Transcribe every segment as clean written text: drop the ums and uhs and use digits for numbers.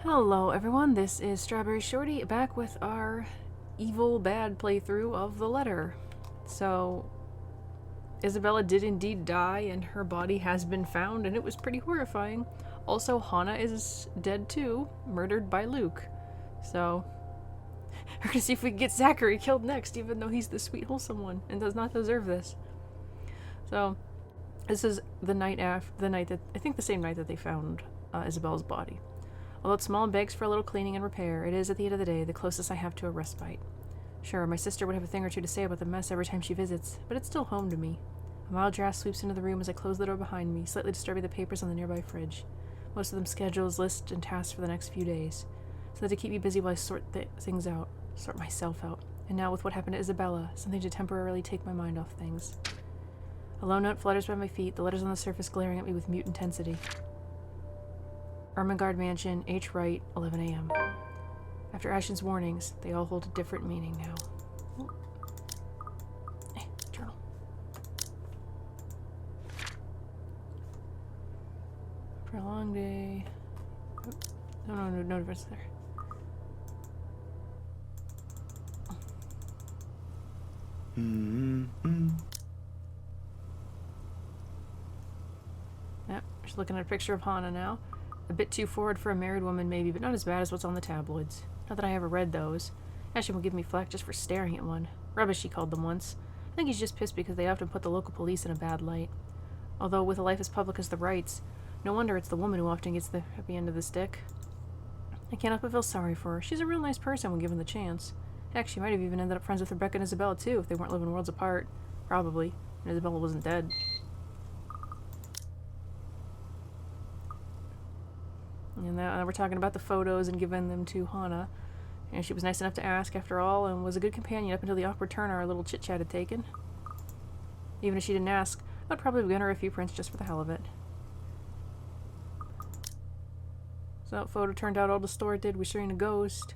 Hello everyone, this is StrawberryShorty back with our evil bad playthrough of the letter. So, Isabella did indeed die and her body has been found and it was pretty horrifying. Also, Hannah is dead too, murdered by Luke. So, we're gonna see if we can get Zachary killed next, even though he's the sweet wholesome one and does not deserve this. So, this is the night that, I think the same night that they found Isabella's body. Although it's small and begs for a little cleaning and repair, it is, at the end of the day, the closest I have to a respite. Sure, my sister would have a thing or two to say about the mess every time she visits, but it's still home to me. A mild draft sweeps into the room as I close the door behind me, slightly disturbing the papers on the nearby fridge. Most of them schedules, lists, and tasks for the next few days, so that to keep me busy while I sort myself out. And now with what happened to Isabella, something to temporarily take my mind off things. A lone note flutters by my feet, the letters on the surface glaring at me with mute intensity. Ermengarde Mansion, H. Wright, 11 a.m. After Ashton's warnings, they all hold a different meaning now. Hey, journal. For a long day. No difference there. Yep, just looking at a picture of Hannah now. A bit too forward for a married woman, maybe, but not as bad as what's on the tabloids. Not that I ever read those. Ashton will give me flack just for staring at one. Rubbish, he called them once. I think he's just pissed because they often put the local police in a bad light. Although, with a life as public as the Wrights, no wonder it's the woman who often gets the happy end of the stick. I can't help but feel sorry for her. She's a real nice person when given the chance. Heck, she might have even ended up friends with Rebecca and Isabella, too, if they weren't living worlds apart. Probably. And Isabella wasn't dead. And now we're talking about the photos and giving them to Hannah. And she was nice enough to ask, after all, and was a good companion up until the awkward turn our little chit-chat had taken. Even if she didn't ask, I'd probably win her a few prints just for the hell of it. So that photo turned out all the story did was showing a ghost.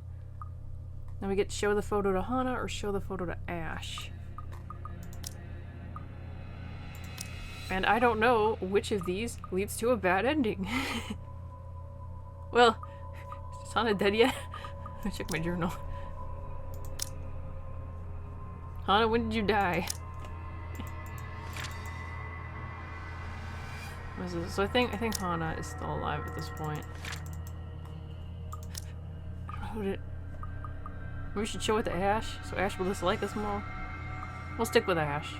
Now we get to show the photo to Hannah or show the photo to Ash. And I don't know which of these leads to a bad ending. Well, is Hannah dead yet? Let me check my journal. Hannah, when did you die? So I think Hannah is still alive at this point. I don't know who did. Maybe we should show it to Ash, so Ash will dislike us more. We'll stick with Ash.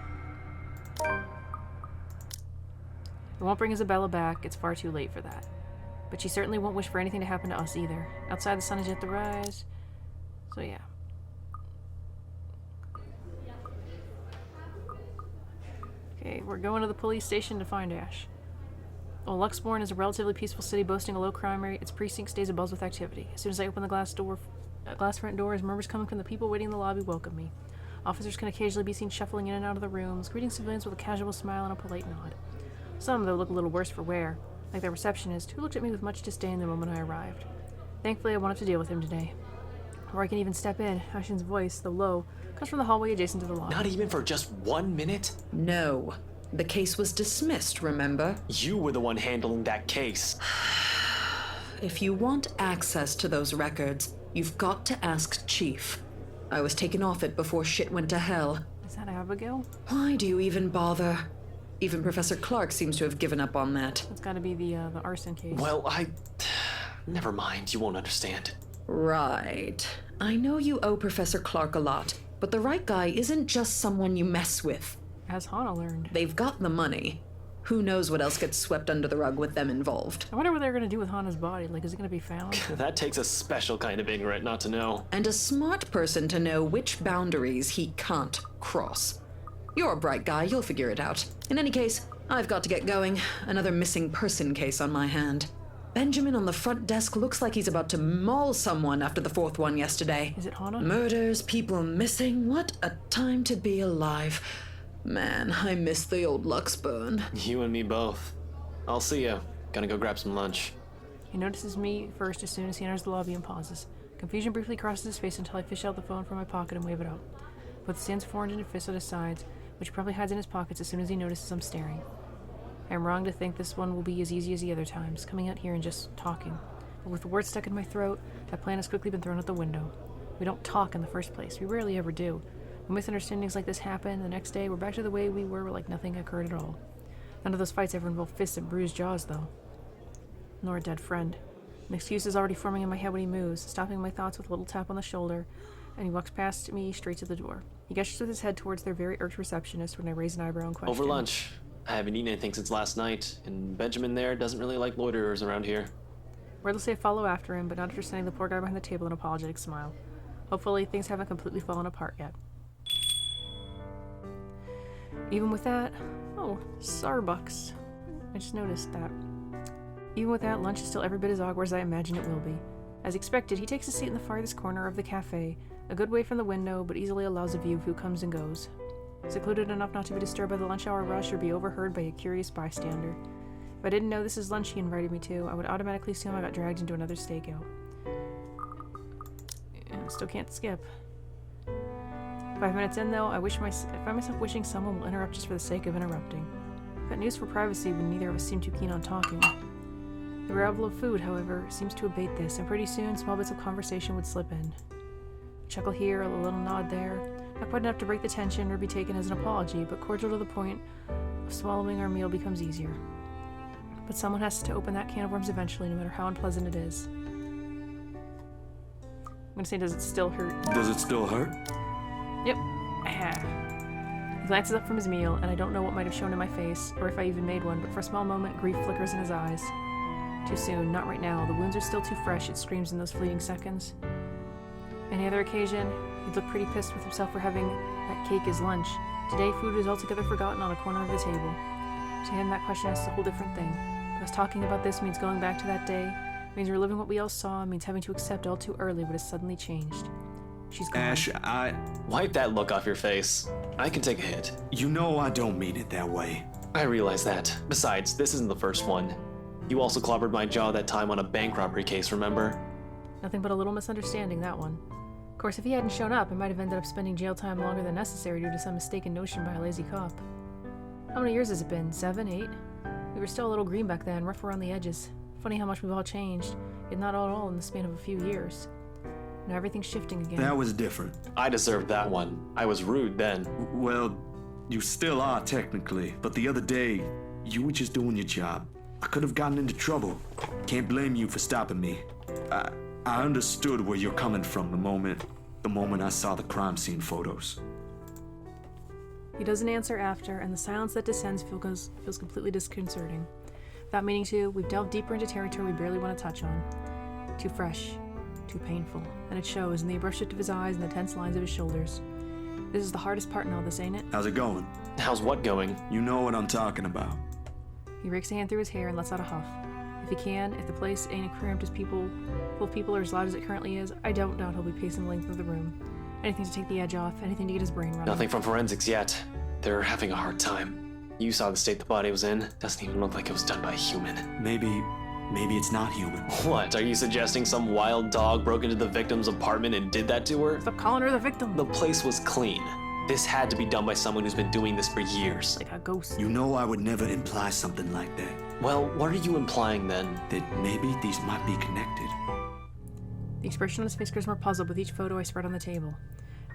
We won't bring Isabella back. It's far too late for that. But she certainly won't wish for anything to happen to us either. Outside, the sun is yet to rise. So yeah. Okay, we're going to the police station to find Ash. While Luxbourne is a relatively peaceful city boasting a low crime rate, its precinct stays abuzz with activity. As soon as I open the glass front door, as murmurs coming from the people waiting in the lobby welcome me. Officers can occasionally be seen shuffling in and out of the rooms, greeting civilians with a casual smile and a polite nod. Some, though, look a little worse for wear. Like the receptionist, who looked at me with much disdain the moment I arrived. Thankfully, I won't have to deal with him today. Or I can even step in. Ashton's voice, though low, comes from the hallway adjacent to the lobby. Not even for just 1 minute? No. The case was dismissed, remember? You were the one handling that case. If you want access to those records, you've got to ask Chief. I was taken off it before shit went to hell. Is that Abigail? Why do you even bother? Even Professor Clark seems to have given up on that. It's gotta be the arson case. Well, never mind, you won't understand. Right. I know you owe Professor Clark a lot, but the right guy isn't just someone you mess with. As Hannah learned. They've got the money. Who knows what else gets swept under the rug with them involved. I wonder what they're gonna do with Hannah's body. Like, is it gonna be found? That takes a special kind of ignorant not to know. And a smart person to know which boundaries he can't cross. You're a bright guy, you'll figure it out. In any case, I've got to get going. Another missing person case on my hand. Benjamin on the front desk looks like he's about to maul someone after the fourth one yesterday. Is it Hannah? Murders, people missing, what a time to be alive. Man, I miss the old Luxbourne. You and me both. I'll see ya. Gonna go grab some lunch. He notices me first as soon as he enters the lobby and pauses. Confusion briefly crosses his face until I fish out the phone from my pocket and wave it out. With his hands formed into fists at his sides, which he probably hides in his pockets as soon as he notices I'm staring. I am wrong to think this one will be as easy as the other times, coming out here and just talking. but with the words stuck in my throat, that plan has quickly been thrown out the window. We don't talk in the first place. We rarely ever do. When misunderstandings like this happen, the next day we're back to the way we were like nothing occurred at all. None of those fights ever involved fists and bruised jaws, though. Nor a dead friend. An excuse is already forming in my head when he moves, stopping my thoughts with a little tap on the shoulder, and he walks past me straight to the door. He gestures with his head towards their very irked receptionist when I raise an eyebrow in question. Over lunch. I haven't eaten anything since last night, and Benjamin there doesn't really like loiterers around here. Wordlessly I follow after him, but not after sending the poor guy behind the table an apologetic smile. Hopefully, things haven't completely fallen apart yet. Even with that... Oh, Starbucks. I just noticed that. Even with that, lunch is still every bit as awkward as I imagine it will be. As expected, he takes a seat in the farthest corner of the cafe, a good way from the window, but easily allows a view of who comes and goes. Secluded enough not to be disturbed by the lunch hour rush or be overheard by a curious bystander. If I didn't know this is lunch he invited me to, I would automatically assume I got dragged into another stakeout. Still can't skip. 5 minutes in, though, I find myself wishing someone will interrupt just for the sake of interrupting. I've got news for privacy when neither of us seem too keen on talking. The arrival of food, however, seems to abate this, and pretty soon small bits of conversation would slip in. A chuckle here, a little nod there, not quite enough to break the tension or be taken as an apology, but cordial to the point of swallowing our meal becomes easier. But someone has to open that can of worms eventually, no matter how unpleasant it is. I'm gonna say, does it still hurt? Does it still hurt? Yep. He glances up from his meal, and I don't know what might have shown in my face, or if I even made one, but for a small moment, grief flickers in his eyes. Too soon, not right now. The wounds are still too fresh, it screams in those fleeting seconds. Any other occasion, he'd look pretty pissed with himself for having that cake as lunch. Today, food is altogether forgotten on a corner of the table. To him, that question asks a whole different thing. Because talking about this means going back to that day, means reliving what we all saw, means having to accept all too early what has suddenly changed. She's gone. Ash, Wipe that look off your face. I can take a hit. you know I don't mean it that way. I realize that. Besides, this isn't the first one. You also clobbered my jaw that time on a bank robbery case, remember? Nothing but a little misunderstanding, that one. Of course, if he hadn't shown up, I might have ended up spending jail time longer than necessary due to some mistaken notion by a lazy cop. How many years has it been? 7, 8? We were still a little green back then, rough around the edges. Funny how much we've all changed, yet not at all in the span of a few years. Now everything's shifting again. That was different. I deserved that one. I was rude then. Well, you still are technically, but the other day, you were just doing your job. I could have gotten into trouble. Can't blame you for stopping me. I understood where you're coming from the moment I saw the crime scene photos. He doesn't answer after, and the silence that descends feels completely disconcerting. Without meaning to, we've delved deeper into territory we barely want to touch on. Too fresh, too painful, and it shows in the abrupt shift of his eyes and the tense lines of his shoulders. This is the hardest part in all this, ain't it? How's it going? How's what going? You know what I'm talking about. He rakes a hand through his hair and lets out a huff. If he can, if the place ain't cramped as full of people or as loud as it currently is, I don't doubt he'll be pacing the length of the room. Anything to take the edge off, anything to get his brain running. Nothing from forensics yet. They're having a hard time. You saw the state the body was in. Doesn't even look like it was done by a human. Maybe it's not human. What, are you suggesting some wild dog broke into the victim's apartment and did that to her? Stop calling her the victim! The place was clean. This had to be done by someone who's been doing this for years. Like a ghost. You know I would never imply something like that. Well, what are you implying then? That maybe these might be connected. The expression on his face grows more puzzled with each photo I spread on the table.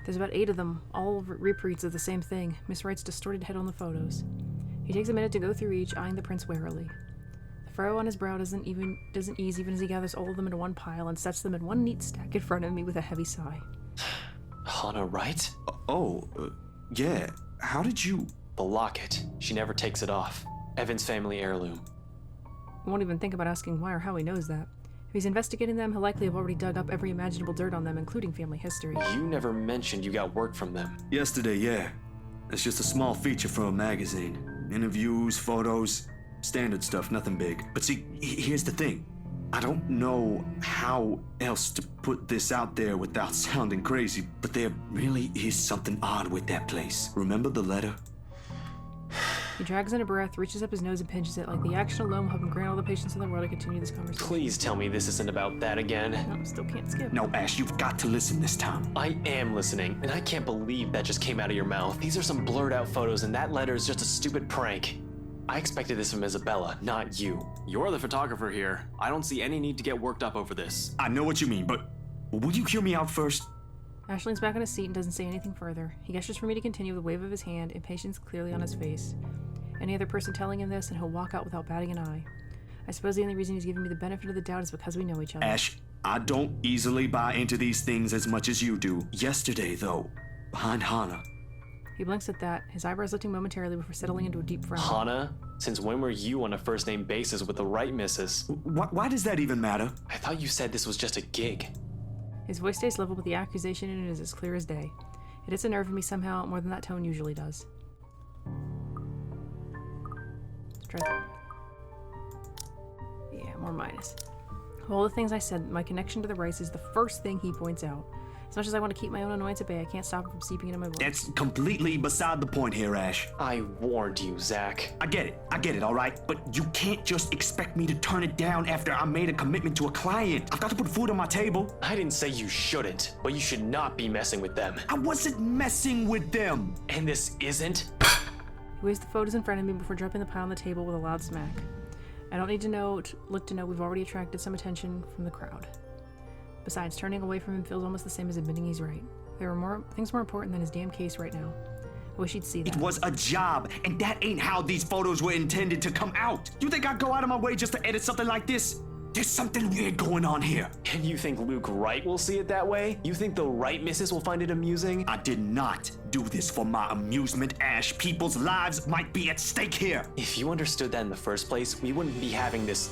There's about 8 of them, all reprints of the same thing. Miss Wright's distorted head on the photos. He takes a minute to go through each, eyeing the prints warily. The furrow on his brow doesn't ease even as he gathers all of them into one pile and sets them in one neat stack in front of me with a heavy sigh. Hannah Wright? Yeah. How did you... The locket. She never takes it off. Evan's family heirloom. I won't even think about asking why or how he knows that. If he's investigating them, he'll likely have already dug up every imaginable dirt on them, including family history. You never mentioned you got work from them. Yesterday, yeah. It's just a small feature for a magazine. Interviews, photos, standard stuff, nothing big. But see, here's the thing. I don't know how else to put this out there without sounding crazy, but there really is something odd with that place. Remember the letter? He drags in a breath, reaches up his nose and pinches it like the action alone will help him grant all the patience in the world to continue this conversation. Please tell me this isn't about that again. No, still can't skip. No, Ash, you've got to listen this time. I am listening, and I can't believe that just came out of your mouth. These are some blurred out photos, and that letter is just a stupid prank. I expected this from Isabella, not you. You're the photographer here. I don't see any need to get worked up over this. I know what you mean, but will you hear me out first? Ash leans back on his seat and doesn't say anything further. He gestures for me to continue with a wave of his hand, impatience clearly on his face. Any other person telling him this, and he'll walk out without batting an eye. I suppose the only reason he's giving me the benefit of the doubt is because we know each other. Ash, I don't easily buy into these things as much as you do. Yesterday, though, behind Hana. He blinks at that, his eyebrows lifting momentarily before settling into a deep frown. Hana? Since when were you on a first-name basis with the right missus? Why does that even matter? I thought you said this was just a gig. His voice stays level, but the accusation in it is as clear as day. It hits a nerve in me somehow more than that tone usually does. Let's try that. Yeah, more minus. Of all the things I said, my connection to the rice is the first thing he points out. As much as I want to keep my own annoyance at bay, I can't stop it from seeping into my voice. That's completely beside the point here, Ash. I warned you, Zach. I get it, all right? But you can't just expect me to turn it down after I made a commitment to a client. I've got to put food on my table. I didn't say you shouldn't, but you should not be messing with them. I wasn't messing with them. And this isn't? He weighs the photos in front of me before dropping the pile on the table with a loud smack. I don't need to look to know we've already attracted some attention from the crowd. Besides, turning away from him feels almost the same as admitting he's right. There are things more important than his damn case right now. I wish he'd see that. It was a job, and that ain't how these photos were intended to come out. You think I'd go out of my way just to edit something like this? There's something weird going on here. And you think Luke Wright will see it that way? You think the right missus will find it amusing? I did not do this for my amusement, Ash. People's lives might be at stake here. If you understood that in the first place, we wouldn't be having this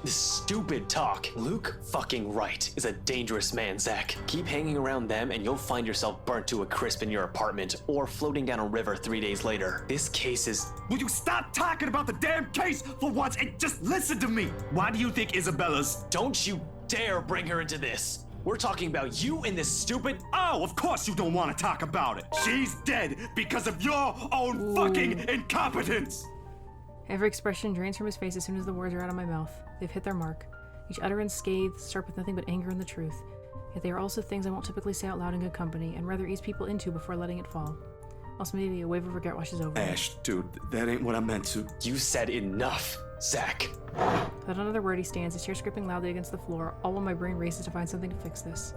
stupid talk. Luke fucking Wright is a dangerous man, Zach. Keep hanging around them and you'll find yourself burnt to a crisp in your apartment or floating down a river 3 days later. This case is... Will you stop talking about the damn case for once and just listen to me? Why do you think Isabella's... Don't you dare bring her into this. We're talking about you and this stupid... Oh, of course you don't want to talk about it. She's dead because of your own fucking incompetence. Every expression drains from his face as soon as the words are out of my mouth. They've hit their mark. Each utterance scathed, sharp with nothing but anger and the truth. Yet they are also things I won't typically say out loud in good company, and rather ease people into before letting it fall. Also, maybe a wave of regret washes over me. Ash, dude, that ain't what I meant to. You said enough, Zach. Without another word, he stands, his chair scraping loudly against the floor, all while my brain races to find something to fix this.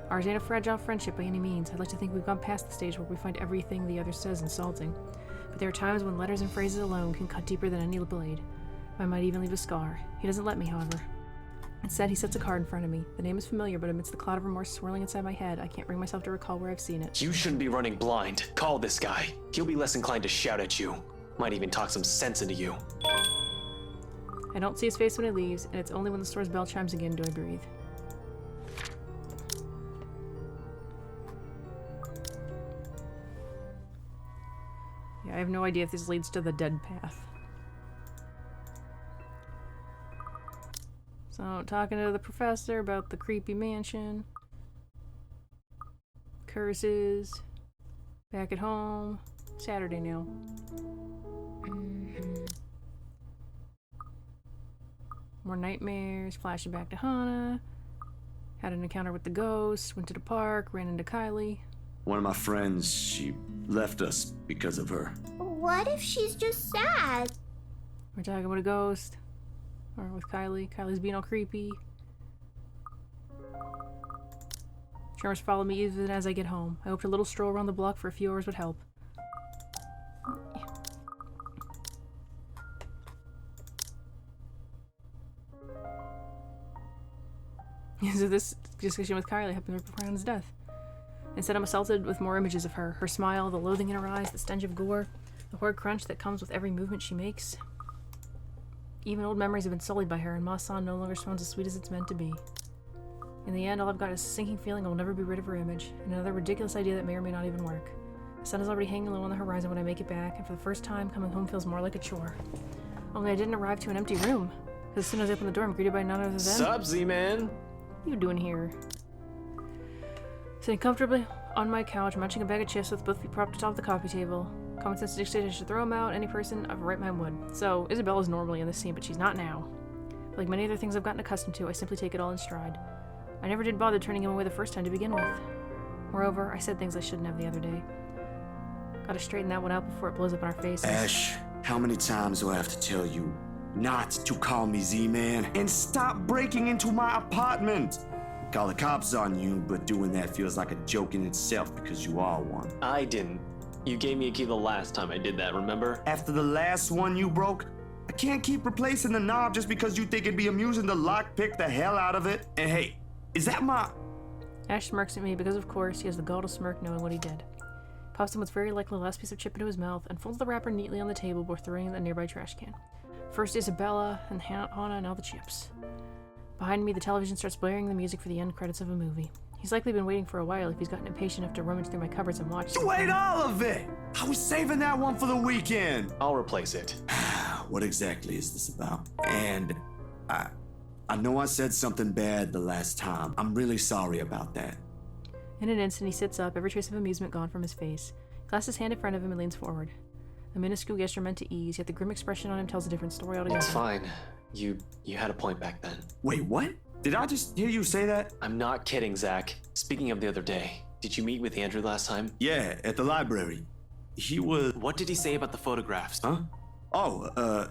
Ours ain't a fragile friendship by any means. I'd like to think we've gone past the stage where we find everything the other says insulting. But there are times when letters and phrases alone can cut deeper than any blade. I might even leave a scar. He doesn't let me, however. Instead, he sets a card in front of me. The name is familiar, but amidst the cloud of remorse swirling inside my head, I can't bring myself to recall where I've seen it. You shouldn't be running blind. Call this guy. He'll be less inclined to shout at you. Might even talk some sense into you. I don't see his face when he leaves, and it's only when the store's bell chimes again do I breathe. Yeah, I have no idea if this leads to the dead path. So, talking to the professor about the creepy mansion. Curses. Back at home. Saturday now. More nightmares, flashing back to Hana. Had an encounter with the ghost, went to the park, ran into Kylie. One of my friends, she left us because of her. What if she's just sad? We're talking with a ghost. Or with Kylie. Kylie's being all creepy. Tremors follow me even as I get home. I hoped a little stroll around the block for a few hours would help. So this discussion with Kylie happened right before Hannah's death. Instead, I'm assaulted with more images of her. Her smile, the loathing in her eyes, the stench of gore, the horrid crunch that comes with every movement she makes. Even old memories have been sullied by her, and Ma-san no longer sounds as sweet as it's meant to be. In the end, all I've got is a sinking feeling I'll never be rid of her image, and another ridiculous idea that may or may not even work. The sun is already hanging low on the horizon when I make it back, and for the first time, coming home feels more like a chore. Only I didn't arrive to an empty room, because as soon as I open the door, I'm greeted by none other than... Sup, Z-Man? What are you doing here? Sitting comfortably on my couch, munching a bag of chips with both feet propped atop the coffee table. Common sense dictates I should throw them out. Any person of a right mind would. So, Isabella's normally in this scene, but she's not now. Like many other things I've gotten accustomed to, I simply take it all in stride. I never did bother turning him away the first time to begin with. Moreover, I said things I shouldn't have the other day. Gotta straighten that one out before it blows up in our faces. Ash, How many times do I have to tell you not to call me Z-Man and stop breaking into my apartment? Call the cops on you, but doing that feels like a joke in itself because you are one. I didn't. You gave me a key the last time I did that, remember? After the last one you broke, I can't keep replacing the knob just because you think it'd be amusing to lockpick the hell out of it. And hey, is that my... Ash smirks at me because, of course, he has the gall to smirk knowing what he did. Pops in what's very likely the last piece of chip into his mouth and folds the wrapper neatly on the table before throwing it in the nearby trash can. First Isabella, and Hannah, now the chips. Behind me, the television starts blaring the music for the end credits of a movie. He's likely been waiting for a while if he's gotten impatient enough to rummage through my cupboards and watch You ate all of it! I was saving that one for the weekend! I'll replace it. What exactly is this about? And I know I said something bad the last time. I'm really sorry about that. In an instant, he sits up, every trace of amusement gone from his face. He clasps his hand in front of him and leans forward. A minuscule gesture meant to ease, yet the grim expression on him tells a different story altogether. It's fine. You had a point back then. Wait, what? Did I just hear you say that? I'm not kidding, Zach. Speaking of the other day, did you meet with Andrew last time? Yeah, at the library. He was... What did he say about the photographs? Huh? Oh,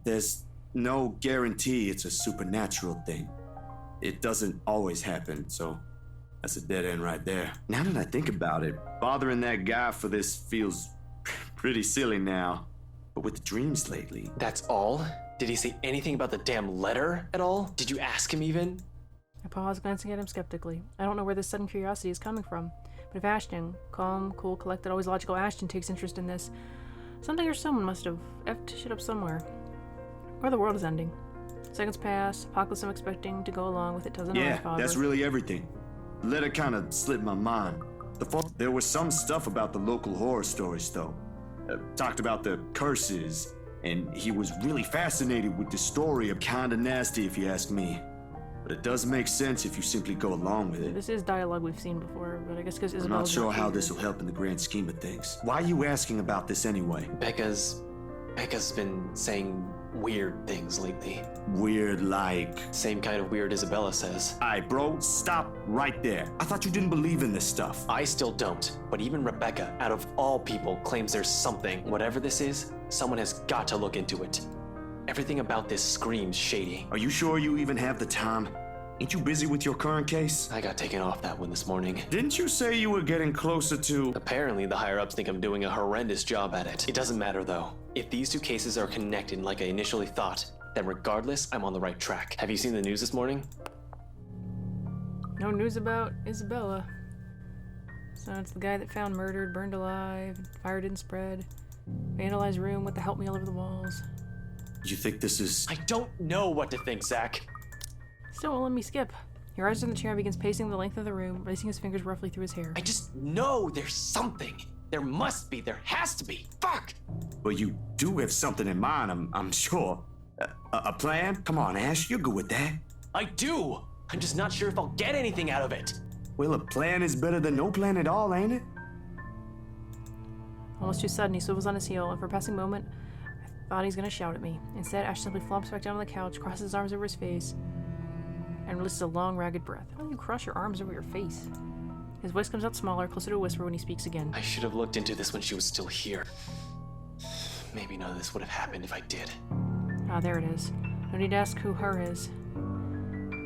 there's no guarantee it's a supernatural thing. It doesn't always happen, so that's a dead end right there. Now that I think about it, bothering that guy for this feels pretty silly now. But with the dreams lately... That's all? Did he say anything about the damn letter at all? Did you ask him even? I pause, glancing at him skeptically. I don't know where this sudden curiosity is coming from, but if Ashton, calm, cool, collected, always logical Ashton, takes interest in this, something or someone must have effed shit up somewhere. Or the world is ending. Seconds pass, apocalypse I'm expecting to go along with it doesn't always bother. That's really everything. The letter kind of slipped my mind. There was some stuff about the local horror stories, though. Talked about the curses, and he was really fascinated with the story. Kinda nasty if you ask me. But it does make sense if you simply go along with it. This is dialogue we've seen before, but I guess because I'm Isabella's not sure how here. this will help in the grand scheme of things. Why are you asking about this anyway? Becca's been saying weird things lately. Weird like... Same kind of weird Isabella says. Alright, bro, stop right there. I thought you didn't believe in this stuff. I still don't, but even Rebecca, out of all people, claims there's something. Whatever this is, someone has got to look into it. Everything about this screams shady. Are you sure you even have the time? Ain't you busy with your current case? I got taken off that one this morning. Didn't you say you were getting closer to... Apparently, the higher-ups think I'm doing a horrendous job at it. It doesn't matter, though. If these two cases are connected like I initially thought, then regardless, I'm on the right track. Have you seen the news this morning? No news about Isabella. So it's the guy that found murdered, burned alive, fire didn't spread, vandalized room with the help me all over the walls. You think this is... I don't know what to think, Zach. Still won't let me skip. He rises in the chair and begins pacing the length of the room, racing his fingers roughly through his hair. I just know there's something. There must be. There has to be. Fuck! Well, you do have something in mind, I'm sure. A plan? Come on, Ash, you're good with that. I do! I'm just not sure if I'll get anything out of it. Well, a plan is better than no plan at all, ain't it? Almost too sudden, he swivels on his heel, and for a passing moment, I thought he's gonna shout at me. Instead, Ash simply flops back down on the couch, crosses his arms over his face, and releases a long, ragged breath. How do you cross your arms over your face? His voice comes out smaller, closer to a whisper when he speaks again. I should have looked into this when she was still here. Maybe none of this would have happened if I did. Ah, there it is. No need to ask who her is.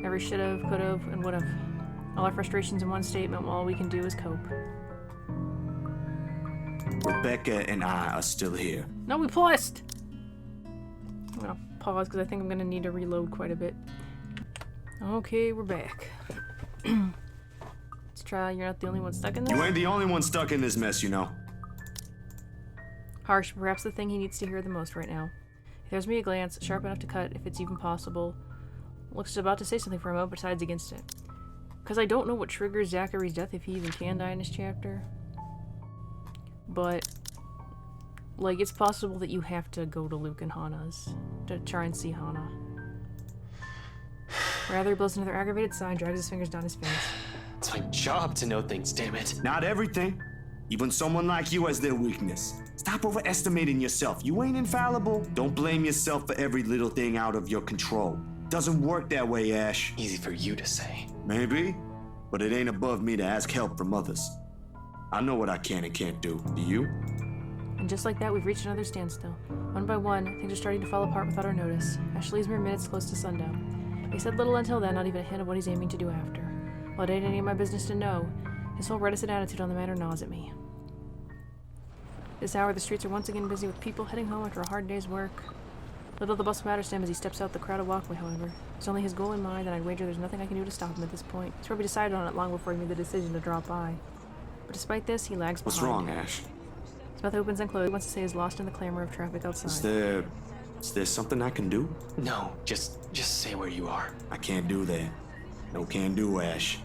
Every should've, could've, and would've. All our frustrations in one statement, while all we can do is cope. Rebecca and I are still here. No, we paused! I'm gonna pause because I think I'm gonna need to reload quite a bit. Okay, we're back. Let's try. You're not the only one stuck in this? You ain't the only one stuck in this mess, you know. Harsh, perhaps the thing he needs to hear the most right now. He throws me a glance, sharp enough to cut if it's even possible. Looks about to say something for a moment, but decides against it. Because I don't know what triggers Zachary's death if he even can die in this chapter. But, like, it's possible that you have to go to Luke and Hannah's to try and see Hannah. Rather, he blows another aggravated sigh and drags his fingers down his face. It's my job to know things, damn it. Not everything. Even someone like you has their weakness. Stop overestimating yourself. You ain't infallible. Don't blame yourself for every little thing out of your control. Doesn't work that way, Ash. Easy for you to say. Maybe, but it ain't above me to ask help from others. I know what I can and can't do. Do you? And just like that, we've reached another standstill. One by one, things are starting to fall apart without our notice. Ashley's mere minutes close to sundown. He said little until then, not even a hint of what he's aiming to do after. While it ain't any of my business to know, his whole reticent attitude on the matter gnaws at me. This hour, the streets are once again busy with people heading home after a hard day's work. Little the bustle matters to him as he steps out the crowded walkway, however. It's only his goal in mind, and I'd wager there's nothing I can do to stop him at this point. He's probably decided on it long before he made the decision to drop by. But despite this, he lags behind. What's wrong, Ash? His mouth opens and closes. He wants to say is lost in the clamor of traffic outside. Is there something I can do? No, just say where you are. I can't do that. No can do, Ash.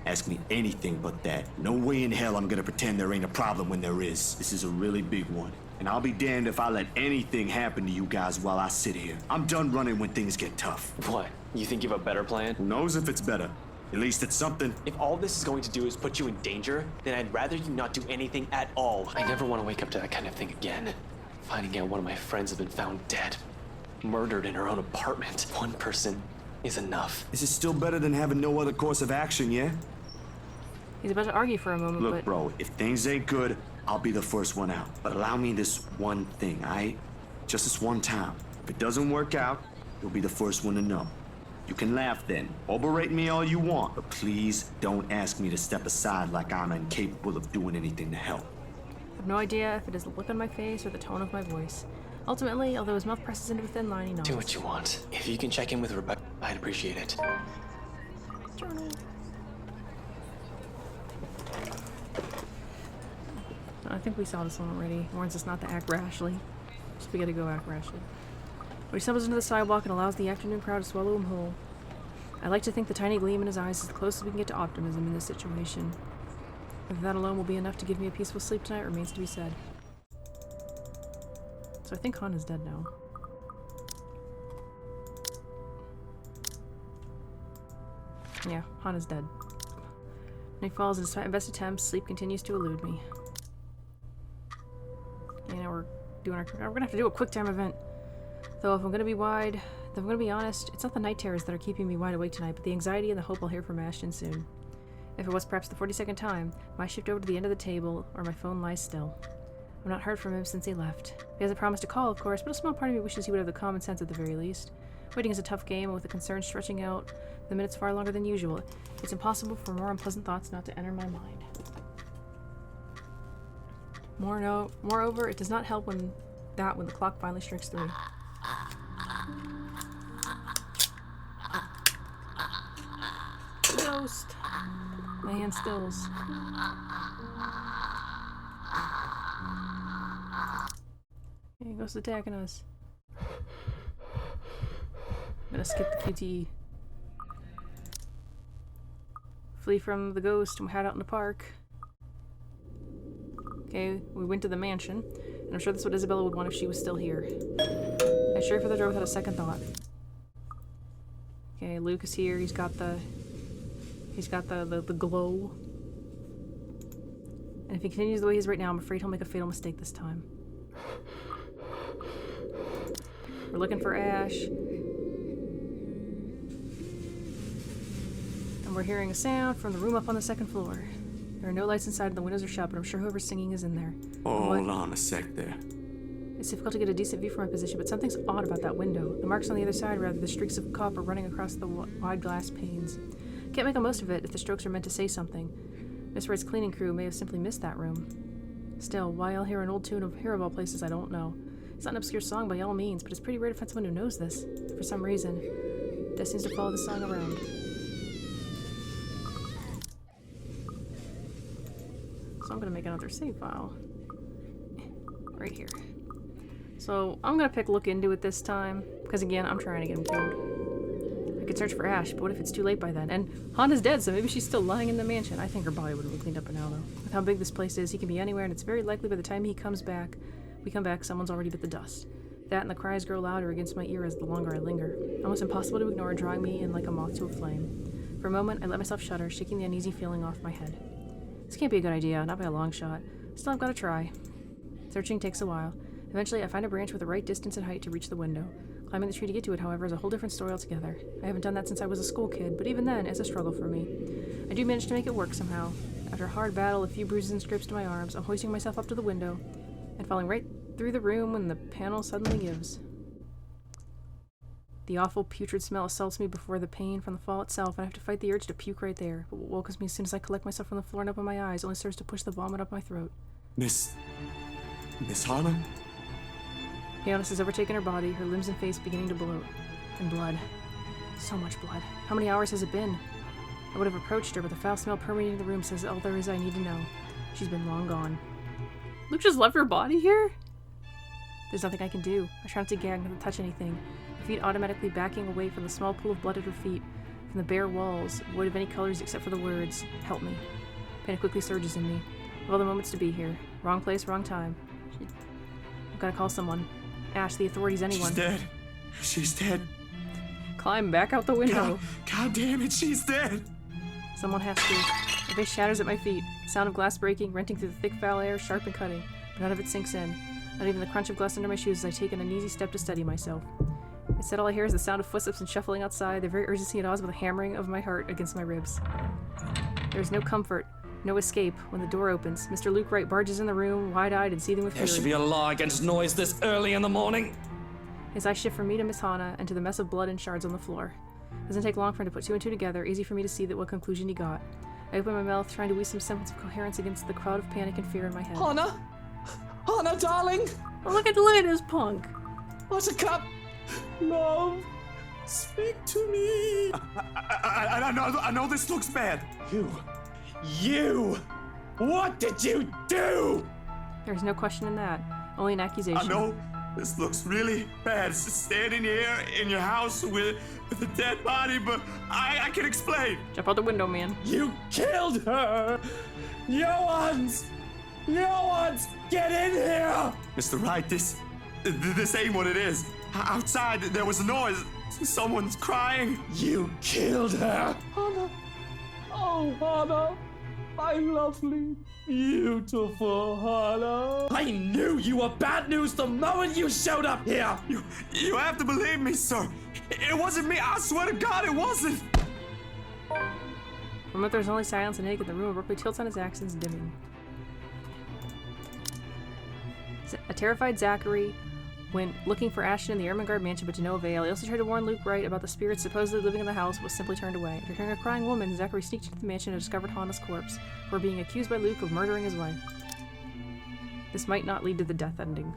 Ask me anything but that. No way in hell I'm gonna pretend there ain't a problem when there is. This is a really big one. And I'll be damned if I let anything happen to you guys while I sit here. I'm done running when things get tough. What? You think you have a better plan? Who knows if it's better? At least it's something. If all this is going to do is put you in danger, then I'd rather you not do anything at all. I never want to wake up to that kind of thing again. Finding out one of my friends has been found dead. Murdered in her own apartment. One person is enough. This is still better than having no other course of action, yeah? He's about to argue for a moment, Look, but... bro, if things ain't good, I'll be the first one out. But allow me this one thing, aight? Just this one time. If it doesn't work out, you'll be the first one to know. You can laugh then, or berate me all you want, but please don't ask me to step aside like I'm incapable of doing anything to help. I have no idea if it is the look on my face or the tone of my voice. Ultimately, although his mouth presses into a thin line, he nods. Do what you want. If you can check in with Rebecca, I'd appreciate it. Journal. I think we saw this one already. Warns us not to act rashly. So we gotta go act rashly. But he stumbles into the sidewalk and allows the afternoon crowd to swallow him whole. I like to think the tiny gleam in his eyes is the closest we can get to optimism in this situation. Whether that alone will be enough to give me a peaceful sleep tonight remains to be said. So I think Han is dead now. Yeah, Han is dead. Nick falls, and despite my best attempts, sleep continues to elude me. You know, we're gonna have to do a quick time event. Though if I'm gonna be honest, it's not the night terrors that are keeping me wide awake tonight, but the anxiety and the hope I'll hear from Ashton soon. If it was perhaps the 42nd time, my shift over to the end of the table, or my phone lies still. I've not heard from him since he left. He hasn't promised to call, of course, but a small part of me wishes he would have the common sense at the very least. Waiting is a tough game, and with the concern stretching out the minutes far longer than usual, it's impossible for more unpleasant thoughts not to enter my mind. Moreover, it does not help when the clock finally strikes 3. Ghost! My hand stills. Hey, ghost attacking us. I'm gonna skip the QTE. Flee from the ghost and hide out in the park. Okay, we went to the mansion, and I'm sure that's what Isabella would want if she was still here. I straight for the door without a second thought. Okay, Luke is here. He's got the glow. And if he continues the way he is right now, I'm afraid he'll make a fatal mistake this time. We're looking for Ash. And we're hearing a sound from the room up on the second floor. There are no lights inside and the windows are shut, but I'm sure whoever's singing is in there. Hold on a sec there. It's difficult to get a decent view from my position, but something's odd about that window. The marks on the other side, rather, the streaks of copper running across the wide glass panes. Can't make the most of it if the strokes are meant to say something. Miss Wright's cleaning crew may have simply missed that room. Still, why I'll hear an old tune of all places, I don't know. It's not an obscure song by all means, but it's pretty rare to find someone who knows this. For some reason, Des seems to follow the song around. So I'm gonna make another save file. Right here. So I'm gonna pick look into it this time, because again, I'm trying to get him killed. I could search for Ash, but what if it's too late by then? And Honda's dead, so maybe she's still lying in the mansion. I think her body would have been cleaned up by now, though. With how big this place is, he can be anywhere, and it's very likely by the time we come back, someone's already bit the dust. That and the cries grow louder against my ear as the longer I linger. Almost impossible to ignore, drawing me in like a moth to a flame. For a moment, I let myself shudder, shaking the uneasy feeling off my head. This can't be a good idea, not by a long shot. Still, I've got to try. Searching takes a while. Eventually, I find a branch with the right distance and height to reach the window. Climbing the tree to get to it, however, is a whole different story altogether. I haven't done that since I was a school kid, but even then, it's a struggle for me. I do manage to make it work somehow. After a hard battle, a few bruises and scrapes to my arms, I'm hoisting myself up to the window, and falling right through the room when the panel suddenly gives. The awful putrid smell assaults me before the pain from the fall itself, and I have to fight the urge to puke right there. But what welcomes me as soon as I collect myself from the floor and open my eyes only serves to push the vomit up my throat. Miss Harlan? Paleness has overtaken her body, her limbs and face beginning to bloat. And blood. So much blood. How many hours has it been? I would have approached her, but the foul smell permeating the room says all there is I need to know. She's been long gone. Luke just left her body here? There's nothing I can do. I try not to gag, not to touch anything. Her feet automatically backing away from the small pool of blood at her feet, from the bare walls, void of any colors except for the words, "Help me." Panic quickly surges in me. Of all the moments to be here. Wrong place, wrong time. I've got to call someone. Ash, the authorities, anyone. She's dead. She's dead. Climb back out the window. God damn it, she's dead. Someone has to. My face shatters at my feet. The sound of glass breaking, renting through the thick foul air, sharp and cutting. But none of it sinks in. Not even the crunch of glass under my shoes as I take an uneasy step to steady myself. Instead, all I hear is the sound of footsteps and shuffling outside, the very urgency at odds with the hammering of my heart against my ribs. There is no comfort, no escape when the door opens. Mr. Luke Wright barges in the room, wide-eyed and seething with There fury. should be a law against noise this early in the morning. His eyes shift from me to Miss Hannah and to the mess of blood and shards on the floor. Doesn't take long for him to put two and two together, easy for me to see that what conclusion he got. I open my mouth, trying to weave some semblance of coherence against the crowd of panic and fear in my head. Hannah? Hannah, darling? Oh, look at this punk! Buttercup? Love? Speak to me. I know this looks bad. You! What did you do? There's no question in that. Only an accusation. I know this looks really bad. It's just standing here in your house with a dead body, but I can explain. Jump out the window, man. You killed her! You ones! Get in here! Mr. Wright, this ain't what it is. Outside, there was a noise. Someone's crying. You killed her! Hannah! Oh, Hannah! My lovely, beautiful Hannah! I knew you were bad news the moment you showed up here! You have to believe me, sir. It wasn't me. I swear to God, it wasn't. For a moment, there's only silence and Nick, and the room abruptly tilts on his accents, dimming. A terrified Zachary went looking for Ashton in the Ermengarde mansion, but to no avail. He also tried to warn Luke Wright about the spirits supposedly living in the house, but was simply turned away. After hearing a crying woman, Zachary sneaked into the mansion and discovered Hannah's corpse, for being accused by Luke of murdering his wife. This might not lead to the death ending.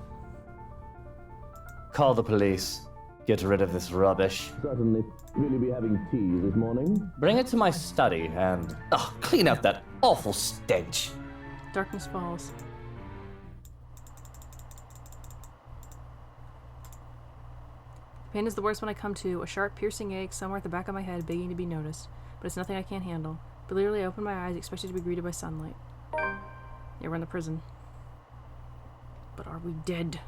Call the police. Get rid of this rubbish. Certainly. Will you be having tea this morning? Bring it to my study and clean out that awful stench. Darkness falls. Pain is the worst when I come to, a sharp, piercing ache somewhere at the back of my head begging to be noticed. But it's nothing I can't handle. But literally I open my eyes, expecting to be greeted by sunlight. Yeah, we're in the prison. But are we dead?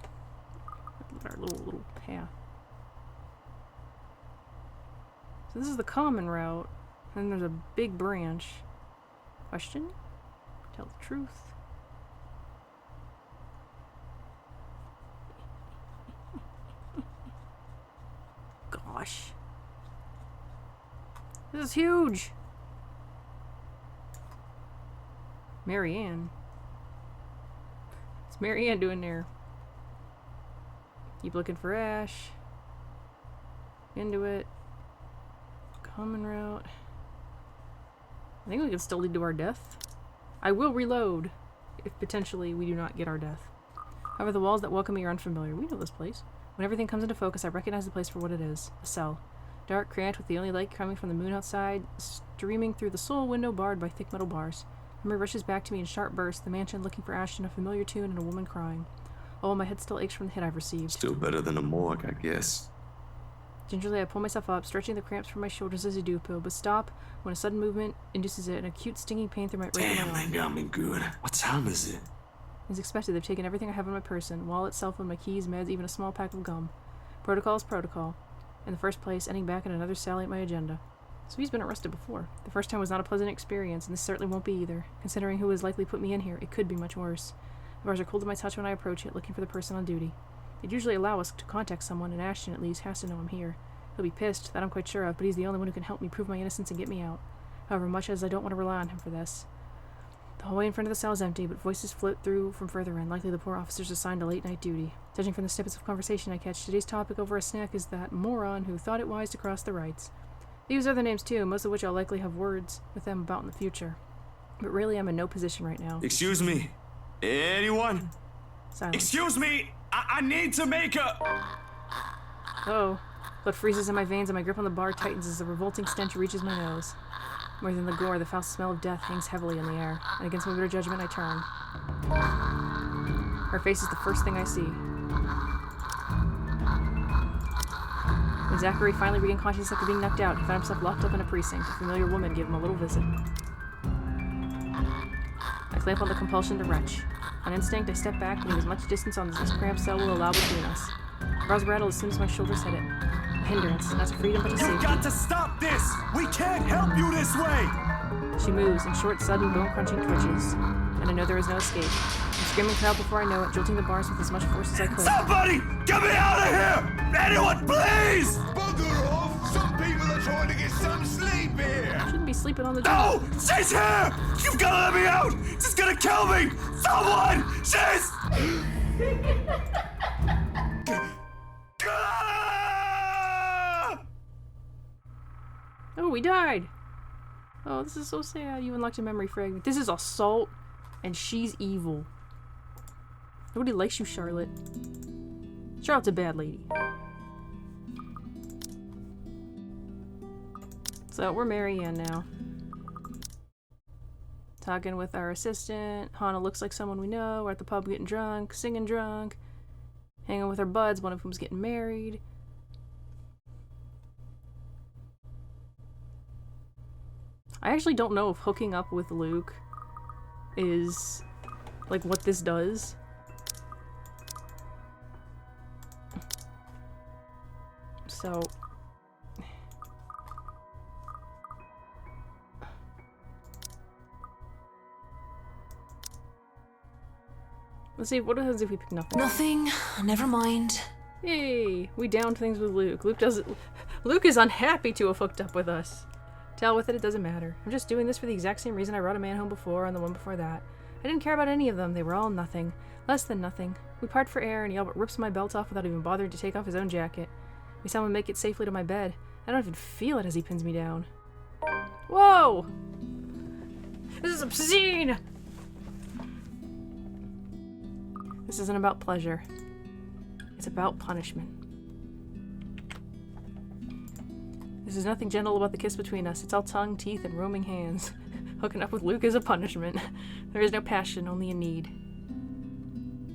Our little path. So this is the common route. And there's a big branch. Question? Tell the truth. Gosh. This is huge. Marianne. What's Marianne doing there? Keep looking for Ash. Into it. Common route. I think we can still lead to our death. I will reload if potentially we do not get our death. However, the walls that welcome me are unfamiliar. We know this place. When everything comes into focus, I recognize the place for what it is. A cell. Dark, cramped, with the only light coming from the moon outside, streaming through the sole window barred by thick metal bars. Memory rushes back to me in sharp bursts, the mansion looking for Ashton, a familiar tune, and a woman crying. Oh, my head still aches from the hit I've received. Still better than a morgue, I guess. Gingerly, I pull myself up, stretching the cramps from my shoulders as I do so, but stop when a sudden movement induces an acute stinging pain through my right through Damn, my they arm. got me good. What time is it? As expected, they've taken everything I have on my person, wallet, cell phone, my keys, meds, even a small pack of gum. Protocol is protocol. In the first place, ending back in another sally at my agenda. So he's been arrested before. The first time was not a pleasant experience, and this certainly won't be either. Considering who has likely put me in here, it could be much worse. The bars are cold to my touch when I approach it, looking for the person on duty. They'd usually allow us to contact someone, and Ashton, at least, has to know I'm here. He'll be pissed, that I'm quite sure of, but he's the only one who can help me prove my innocence and get me out. However, much as I don't want to rely on him for this. The hallway in front of the cell is empty, but voices float through from further in, likely the poor officers assigned to late-night duty. Judging from the snippets of conversation I catch, today's topic over a snack is that moron who thought it wise to cross the rights. They use other names too, most of which I'll likely have words with them about in the future. But really, I'm in no position right now. Excuse me? Anyone? Silence. Excuse me! I need to make a... Oh. Blood freezes in my veins and my grip on the bar tightens as the revolting stench reaches my nose. More than the gore, the foul smell of death hangs heavily in the air, and against my better judgment I turn. Her face is the first thing I see. When Zachary finally regained consciousness after being knocked out, he found himself locked up in a precinct. A familiar woman gave him a little visit. I clamp on the compulsion to retch. On instinct, I step back, leaving as much distance on this cramped cell will allow between us. Bars rattle as soon as my shoulders hit it. A hindrance, not to freedom but to safety. You've got to stop this! We can't help you this way! She moves in short, sudden, bone-crunching twitches, and I know there is no escape. I'm screaming for help before I know it, jolting the bars with as much force as I could. Somebody! Get me out of here! Anyone, please! Bugger off! Some people are trying to get some sleep here! Shouldn't be sleeping on the job. No! She's here! You've got to let me out! She's gonna kill me! Someone! She's... Oh, we died! Oh, this is so sad. You unlocked a memory fragment. This is assault, and she's evil. Nobody likes you, Charlotte. Charlotte's a bad lady. So, we're Mary Ann now. Talking with our assistant. Hannah looks like someone we know. We're at the pub getting drunk, singing drunk. Hanging with our buds, one of whom's getting married. I actually don't know if hooking up with Luke is, like, what this does. So... let's see, what happens if we pick nothing? Nothing. Never mind. Yay! We downed things with Luke. Luke is unhappy to have hooked up with us. To hell with it, it doesn't matter. I'm just doing this for the exact same reason I brought a man home before and the one before that. I didn't care about any of them. They were all nothing. Less than nothing. We part for air and he all but rips my belt off without even bothering to take off his own jacket. We saw him make it safely to my bed. I don't even feel it as he pins me down. Whoa! This is obscene! This isn't about pleasure. It's about punishment. There's nothing gentle about the kiss between us. It's all tongue, teeth, and roaming hands. Hooking up with Luke is a punishment. There is no passion, only a need.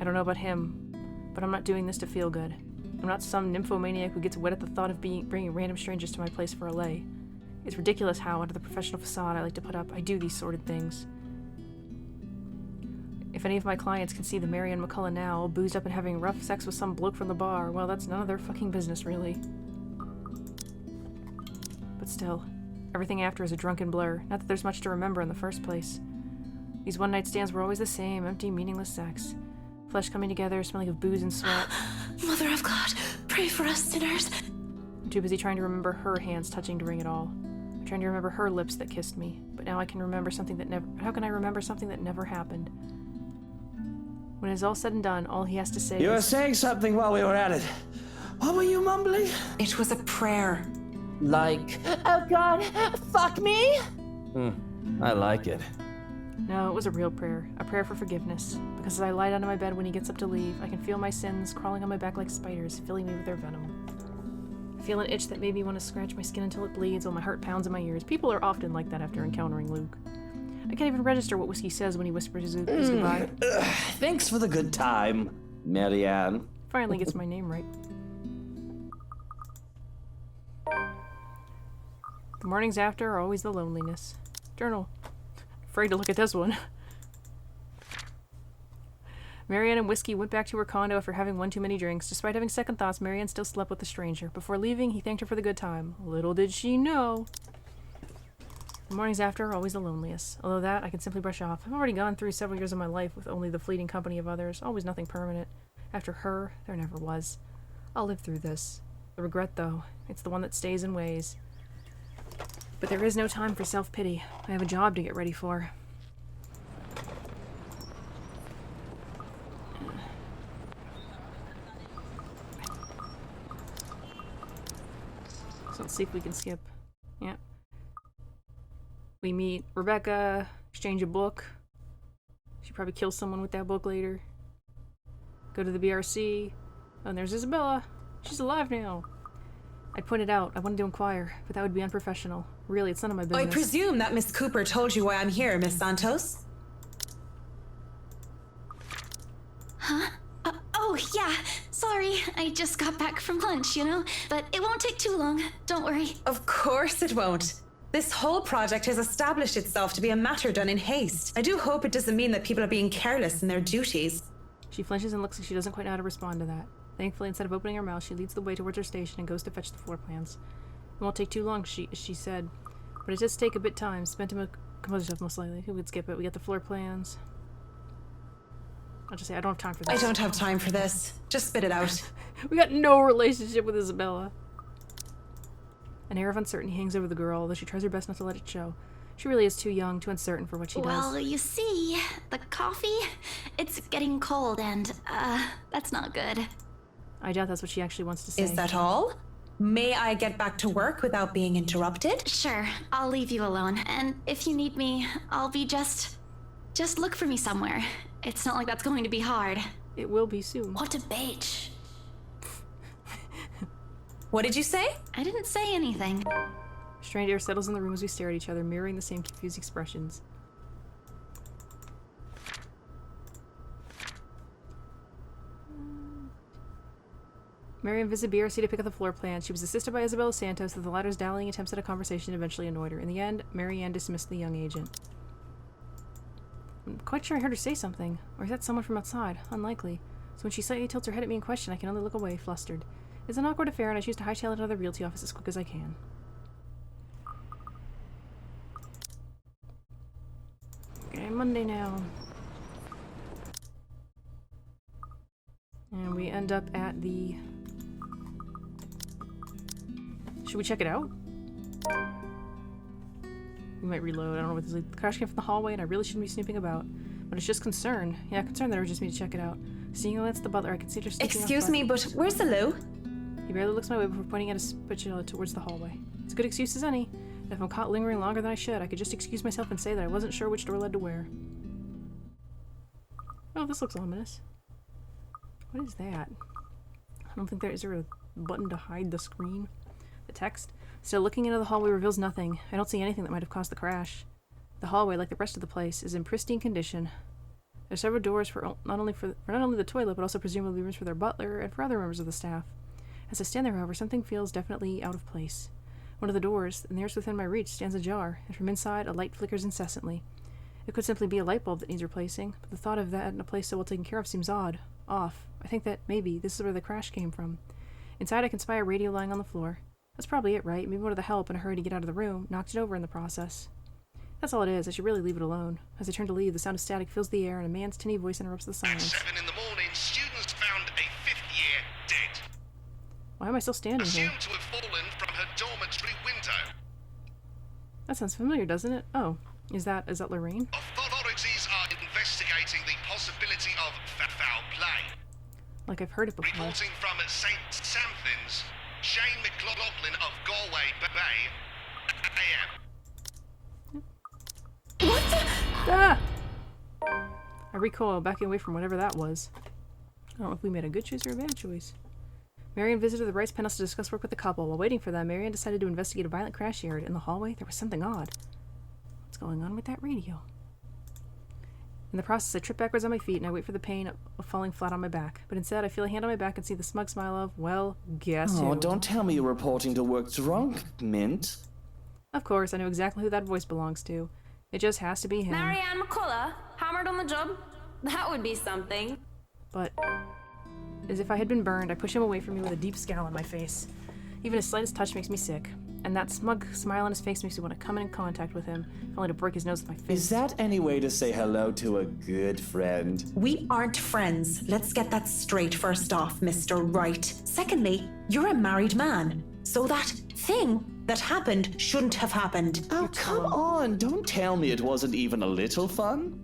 I don't know about him, but I'm not doing this to feel good. I'm not some nymphomaniac who gets wet at the thought of bringing random strangers to my place for a lay. It's ridiculous how, under the professional facade I like to put up, I do these sordid things. If any of my clients can see the Marianne McCullough now, all boozed up and having rough sex with some bloke from the bar, well, that's none of their fucking business, really. But still, everything after is a drunken blur. Not that there's much to remember in the first place. These one-night stands were always the same, empty, meaningless sex. Flesh coming together, smelling of booze and sweat. Mother of God, pray for us sinners. I'm too busy trying to remember her hands touching during it all. I'm trying to remember her lips that kissed me. But now I can remember something that never... How can I remember something that never happened? When it's all said and done, all he has to say is... You were saying something while we were at it. What were you mumbling? It was a prayer. Like... Oh God, fuck me! I like it. No, it was a real prayer. A prayer for forgiveness. Because as I lie down in my bed when he gets up to leave, I can feel my sins crawling on my back like spiders, filling me with their venom. I feel an itch that made me want to scratch my skin until it bleeds while my heart pounds in my ears. People are often like that after encountering Luke. I can't even register what Whiskey says when he whispers his goodbye. Thanks for the good time, Marianne. Finally gets my name right. The mornings after are always the loneliness. Journal. Afraid to look at this one. Marianne and Whiskey went back to her condo after having one too many drinks. Despite having second thoughts, Marianne still slept with the stranger. Before leaving, he thanked her for the good time. Little did she know. The mornings after are always the loneliest. Although that, I can simply brush off. I've already gone through several years of my life with only the fleeting company of others. Always nothing permanent. After her, there never was. I'll live through this. The regret, though, it's the one that stays and weighs. But there is no time for self-pity. I have a job to get ready for. Let's see if we can skip. Yeah. We meet Rebecca, exchange a book. She probably kills someone with that book later. Go to the BRC. Oh, and there's Isabella. She's alive now. I pointed out I wanted to inquire, but that would be unprofessional. Really, it's none of my business. I presume that Miss Cooper told you why I'm here, Miss Santos? Huh? Oh, yeah. Sorry, I just got back from lunch, you know? But it won't take too long. Don't worry. Of course it won't. This whole project has established itself to be a matter done in haste. I do hope it doesn't mean that people are being careless in their duties. She flinches and looks like she doesn't quite know how to respond to that. Thankfully, instead of opening her mouth, she leads the way towards her station and goes to fetch the floor plans. It won't take too long, she said. But it does take a bit time, spent to compose yourself most likely. Who would skip it? We got the floor plans. I'll just say I don't have time for this. I don't have time for this. Just spit it out. We got no relationship with Isabella. An air of uncertainty hangs over the girl, although she tries her best not to let it show. She really is too young, too uncertain for what she does. Well, you see, the coffee, it's getting cold and, that's not good. I doubt that's what she actually wants to say. Is that all? May I get back to work without being interrupted? Sure, I'll leave you alone. And if you need me, I'll be just look for me somewhere. It's not like that's going to be hard. It will be soon. What a bitch. What did you say? I didn't say anything. Strained air settles in the room as we stare at each other, mirroring the same confused expressions. Marian visited BRC to pick up the floor plan. She was assisted by Isabella Santos, though the latter's dallying attempts at a conversation eventually annoyed her. In the end, Marianne dismissed the young agent. I'm quite sure I heard her say something. Or is that someone from outside? Unlikely. So when she slightly tilts her head at me in question, I can only look away, flustered. It's an awkward affair, and I choose to hightail it out of the realty office as quick as I can. Okay, Monday now. And we end up at the... Should we check it out? We might reload. I don't know what this is. The crash came from the hallway, and I really shouldn't be snooping about. But it's just concern. Yeah, concern that urges me to check it out. Seeing Lance the butler, I can see her sneaking Excuse me, but where's the loo? He barely looks my way before pointing at a spatula towards the hallway. It's a good excuse as any. And if I'm caught lingering longer than I should, I could just excuse myself and say that I wasn't sure which door led to where. Oh, this looks ominous. What is that? I don't think there is there a button to hide the screen? The text? Still looking into the hallway reveals nothing. I don't see anything that might have caused the crash. The hallway, like the rest of the place, is in pristine condition. There are several doors for not only the toilet, but also presumably rooms for their butler and for other members of the staff. As I stand there, however, something feels definitely out of place. One of the doors, the nearest within my reach, stands ajar, and from inside a light flickers incessantly. It could simply be a light bulb that needs replacing, but the thought of that in a place so well taken care of seems odd. Off. I think that maybe this is where the crash came from. Inside I can spy a radio lying on the floor. That's probably it, right? Maybe one of the help in a hurry to get out of the room knocked it over in the process. That's all it is. I should really leave it alone. As I turn to leave, the sound of static fills the air and a man's tinny voice interrupts the silence. At 7 in the morning, students found a 5th-year dead. Why am I still standing here? Assumed to have fallen from her dormitory window. That sounds familiar, doesn't it? Oh, is that Lorraine? Authorities are investigating the possibility of foul play. Like I've heard it before. Reporting from St. Samthins, Shane McLaughlin of Galway Bay, AM. What the? Ah! I recoil, backing away from whatever that was. I don't know if we made a good choice or a bad choice. Marian visited the Rice penthouse to discuss work with the couple. While waiting for them, Marian decided to investigate a violent crash she heard. In the hallway, there was something odd. What's going on with that radio? In the process, I trip backwards on my feet and I wait for the pain of falling flat on my back. But instead, I feel a hand on my back and see the smug smile of, well, guess who? Oh, don't tell me you're reporting to work drunk, Mint. Of course, I know exactly who that voice belongs to. It just has to be him. Marianne McCullough, hammered on the job? That would be something. But, as if I had been burned, I push him away from me with a deep scowl on my face. Even his slightest touch makes me sick. And that smug smile on his face makes me want to come in contact with him, if only to break his nose with my fist. Is that any way to say hello to a good friend? We aren't friends. Let's get that straight first off, Mr. Wright. Secondly, you're a married man. So that thing that happened shouldn't have happened. Oh, come on. Don't tell me it wasn't even a little fun.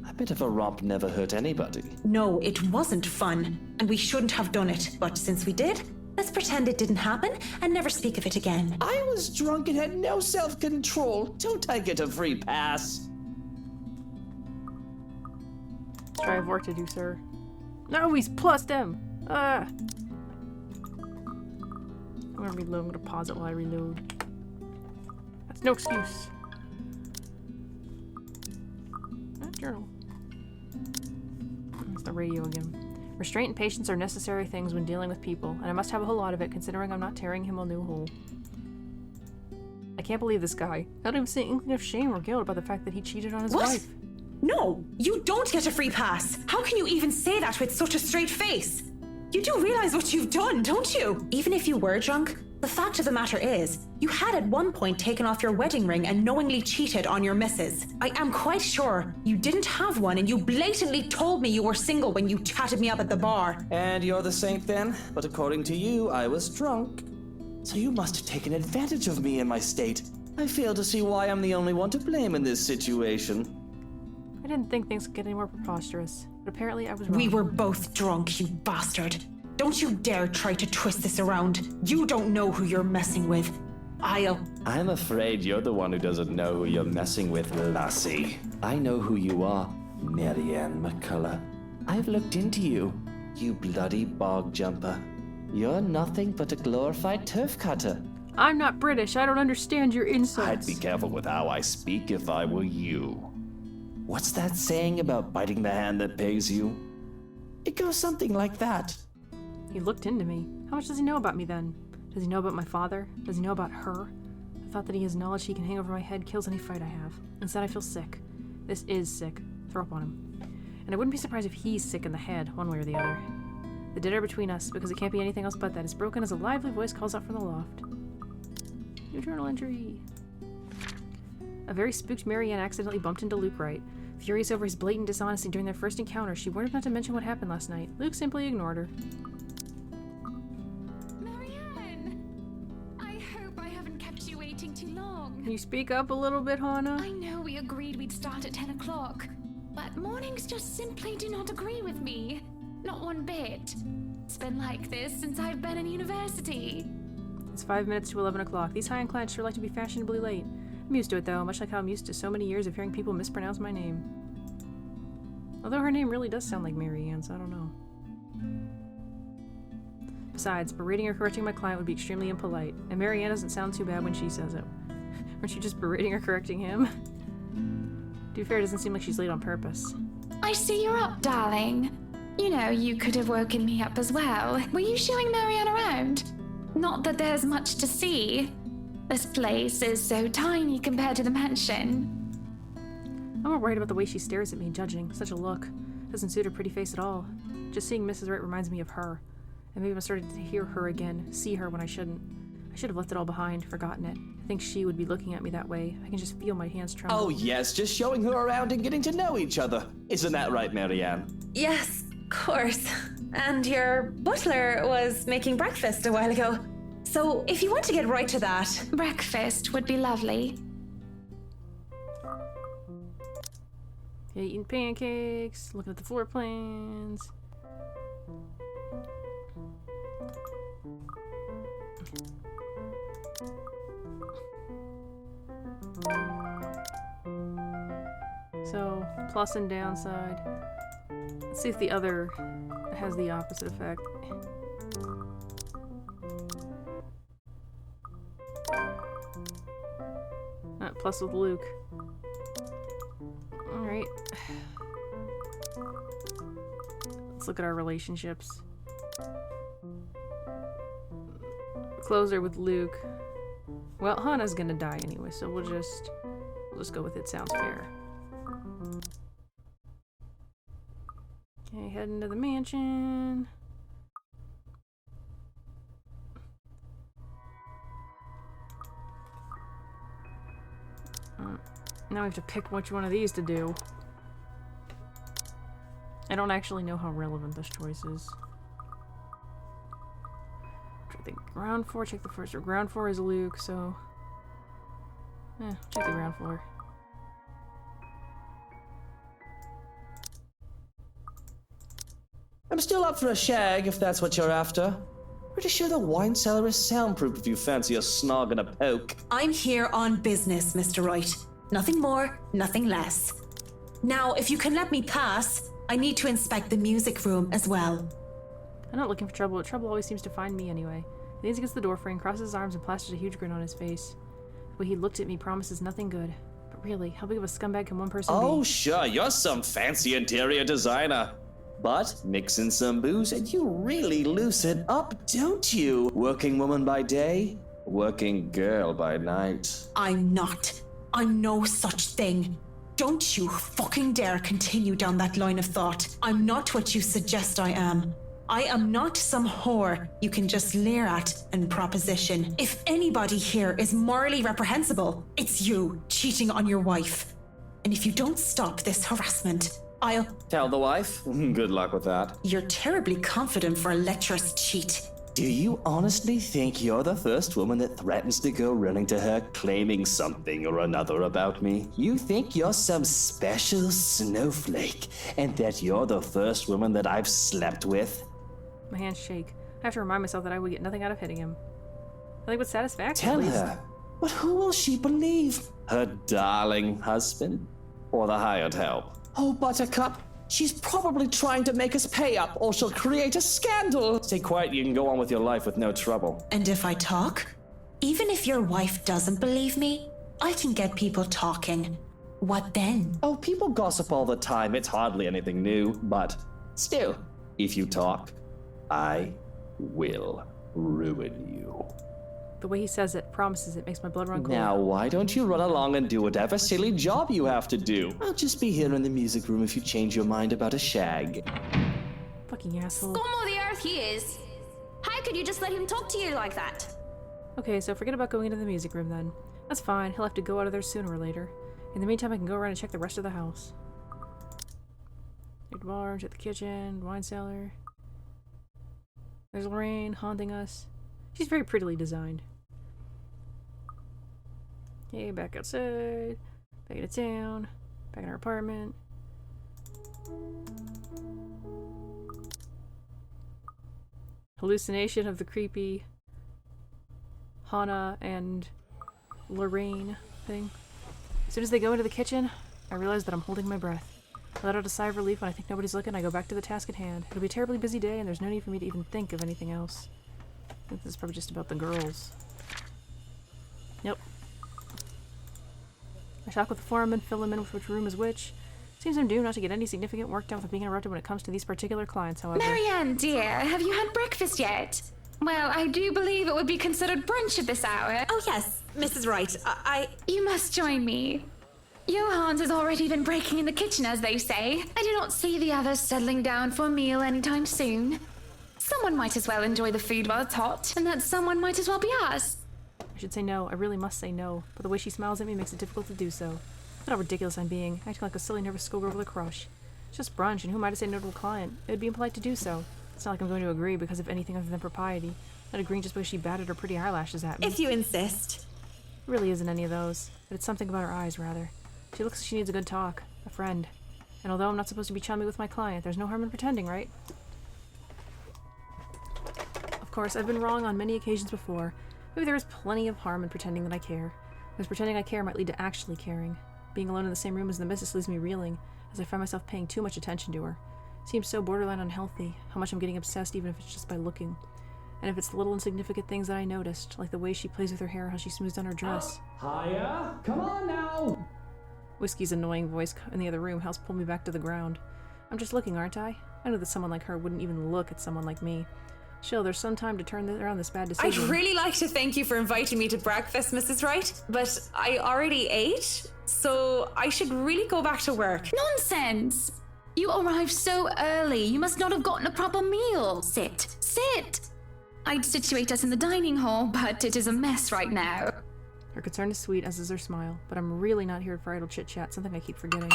A bit of a romp never hurt anybody. No, it wasn't fun. And we shouldn't have done it. But since we did, Let's pretend it didn't happen and never speak of it again. I was drunk and had no self-control. Don't I get a free pass? Try of work to do, sir. No, he's plussed him! I'm gonna reload. I'm gonna pause it while I reload. That's no excuse. Journal. It's the radio again. Restraint and patience are necessary things when dealing with people, and I must have a whole lot of it, considering I'm not tearing him a new hole. I can't believe this guy. I don't even see an inkling of shame or guilt about the fact that he cheated on his wife. No, you don't get a free pass. How can you even say that with such a straight face? You do realize what you've done, don't you? Even if you were drunk, the fact of the matter is, you had at one point taken off your wedding ring and knowingly cheated on your missus. I am quite sure you didn't have one and you blatantly told me you were single when you chatted me up at the bar. And you're the saint then? But according to you, I was drunk. So you must have taken advantage of me in my state. I fail to see why I'm the only one to blame in this situation. I didn't think things could get any more preposterous, but apparently I was wrong. We were both drunk, you bastard. Don't you dare try to twist this around. You don't know who you're messing with. I'm afraid you're the one who doesn't know who you're messing with, lassie. I know who you are, Marianne McCullough. I've looked into you, you bloody bog jumper. You're nothing but a glorified turf cutter. I'm not British. I don't understand your insults. I'd be careful with how I speak if I were you. What's that saying about biting the hand that pays you? It goes something like that. He looked into me. How much does he know about me then? Does he know about my father? Does he know about her? The thought that he has knowledge he can hang over my head kills any fight I have. Instead, I feel sick. This is sick. Throw up on him. And I wouldn't be surprised if he's sick in the head, one way or the other. The dinner between us, because it can't be anything else but that, is broken as a lively voice calls out from the loft. New journal entry. A very spooked Marianne accidentally bumped into Luke Wright. Furious over his blatant dishonesty during their first encounter, she warned him not to mention what happened last night. Luke simply ignored her. Can you speak up a little bit, Hannah? I know we agreed we'd start at 10 o'clock, but mornings just simply do not agree with me. Not one bit. It's been like this since I've been in university. It's 5 minutes to 11 o'clock. These high-end clients sure like to be fashionably late. I'm used to it, though, much like how I'm used to so many years of hearing people mispronounce my name. Although her name really does sound like Marianne, so I don't know. Besides, berating or correcting my client would be extremely impolite, and Marianne doesn't sound too bad when she says it. Aren't you just berating or correcting him? To be fair, it doesn't seem like she's late on purpose. I see you're up, darling. You know, you could have woken me up as well. Were you showing Marianne around? Not that there's much to see. This place is so tiny compared to the mansion. I'm more worried about the way she stares at me, judging. Such a look. Doesn't suit her pretty face at all. Just seeing Mrs. Wright reminds me of her. And maybe I'm starting to hear her again, see her when I shouldn't. I should have left it all behind, forgotten it. I think she would be looking at me that way. I can just feel my hands tremble. Oh yes, just showing her around and getting to know each other. Isn't that right, Marianne? Yes, of course. And your butler was making breakfast a while ago. So if you want to get right to that... Breakfast would be lovely. Eating pancakes, looking at the floor plans. So, plus and downside. Let's see if the other has the opposite effect. Plus with Luke. Alright. Let's look at our relationships. Closer with Luke. Well, Hannah's gonna die anyway, so we'll just go with it. Sounds fair. Okay, heading to the mansion. Now we have to pick which one of these to do. I don't actually know how relevant this choice is. I think ground floor, check the first. Or ground floor is Luke, so... check the ground floor. I'm still up for a shag if that's what you're after. Pretty sure the wine cellar is soundproof if you fancy a snog and a poke. I'm here on business, Mr. Wright. Nothing more, nothing less. Now, if you can let me pass, I need to inspect the music room as well. I'm not looking for trouble, but trouble always seems to find me anyway. He leans against the doorframe, crosses his arms, and plasters a huge grin on his face. The way he looked at me promises nothing good. But really, how big of a scumbag can one person be? Oh, sure, you're some fancy interior designer. But mix in some booze and you really loosen up, don't you? Working woman by day, working girl by night. I'm not. I'm no such thing. Don't you fucking dare continue down that line of thought. I'm not what you suggest I am. I am not some whore you can just leer at and proposition. If anybody here is morally reprehensible, it's you cheating on your wife. And if you don't stop this harassment, I'll... Tell the wife? Good luck with that. You're terribly confident for a lecherous cheat. Do you honestly think you're the first woman that threatens to go running to her claiming something or another about me? You think you're some special snowflake and that you're the first woman that I've slept with? My hands shake. I have to remind myself that I would get nothing out of hitting him. I think with satisfaction, Tell at least. her. But who will she believe? Her darling husband? Or the hired help? Oh, Buttercup, she's probably trying to make us pay up or she'll create a scandal. Stay quiet, you can go on with your life with no trouble. And if I talk? Even if your wife doesn't believe me, I can get people talking. What then? Oh, people gossip all the time. It's hardly anything new. But still, if you talk, I will ruin you. The way he says it, promises it, makes my blood run cold. Now, why don't you run along and do whatever silly job you have to do? I'll just be here in the music room if you change your mind about a shag. Fucking asshole. Scum of the earth he is. How could you just let him talk to you like that? Okay, so forget about going into the music room then. That's fine, he'll have to go out of there sooner or later. In the meantime, I can go around and check the rest of the house. Check the bar, check the kitchen, wine cellar. There's Lorraine haunting us. She's very prettily designed. Okay, back outside. Back into town. Back in our apartment. Hallucination of the creepy Hannah and Lorraine thing. As soon as they go into the kitchen, I realize that I'm holding my breath. I let out a sigh of relief when I think nobody's looking. I go back to the task at hand. It'll be a terribly busy day, and there's no need for me to even think of anything else. I think this is probably just about the girls. Yep. I talk with the foreman, fill him in with which room is which. Seems I'm doomed not to get any significant work done without being interrupted when it comes to these particular clients, however. Marianne, dear, have you had breakfast yet? Well, I do believe it would be considered brunch at this hour. Oh yes, Mrs. Wright, You must join me. Johannes has already been breaking in the kitchen, as they say. I do not see the others settling down for a meal anytime soon. Someone might as well enjoy the food while it's hot, and that someone might as well be us. I should say no. I really must say no. But the way she smiles at me makes it difficult to do so. Look how ridiculous I'm being, acting like a silly, nervous schoolgirl with a crush. It's just brunch, and who am I to say no to a client? It would be impolite to do so. It's not like I'm going to agree because of anything other than propriety. Not agreeing just because she batted her pretty eyelashes at me. if you insist. It really isn't any of those. But it's something about her eyes, rather. She looks like she needs a good talk. A friend. And although I'm not supposed to be chummy with my client, there's no harm in pretending, right? Of course, I've been wrong on many occasions before. Maybe there is plenty of harm in pretending that I care. Because pretending I care might lead to actually caring. Being alone in the same room as the missus leaves me reeling, as I find myself paying too much attention to her. Seems so borderline unhealthy, how much I'm getting obsessed even if it's just by looking. And if it's the little insignificant things that I noticed, like the way she plays with her hair, how she smooths down her dress. Hiya! Come on now! Whiskey's annoying voice in the other room helps pull me back to the ground. I'm just looking, aren't I? I know that someone like her wouldn't even look at someone like me. Chill, there's some time to turn around this bad I'd decision. really like to thank you for inviting me to breakfast, Mrs. Wright, but I already ate, so I should really go back to work. Nonsense! You arrived so early. You must not have gotten a proper meal. Sit. Sit! I'd situate us in the dining hall, but it is a mess right now. Her concern is sweet, as is her smile, but I'm really not here for idle chit-chat, something I keep forgetting.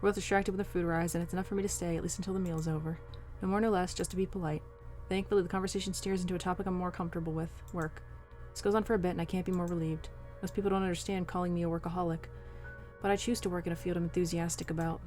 We're both distracted when the food arrives, and it's enough for me to stay, at least until the meal's over. No more, no less, just to be polite. Thankfully, the conversation steers into a topic I'm more comfortable with, work. This goes on for a bit, and I can't be more relieved. Most people don't understand calling me a workaholic, but I choose to work in a field I'm enthusiastic about.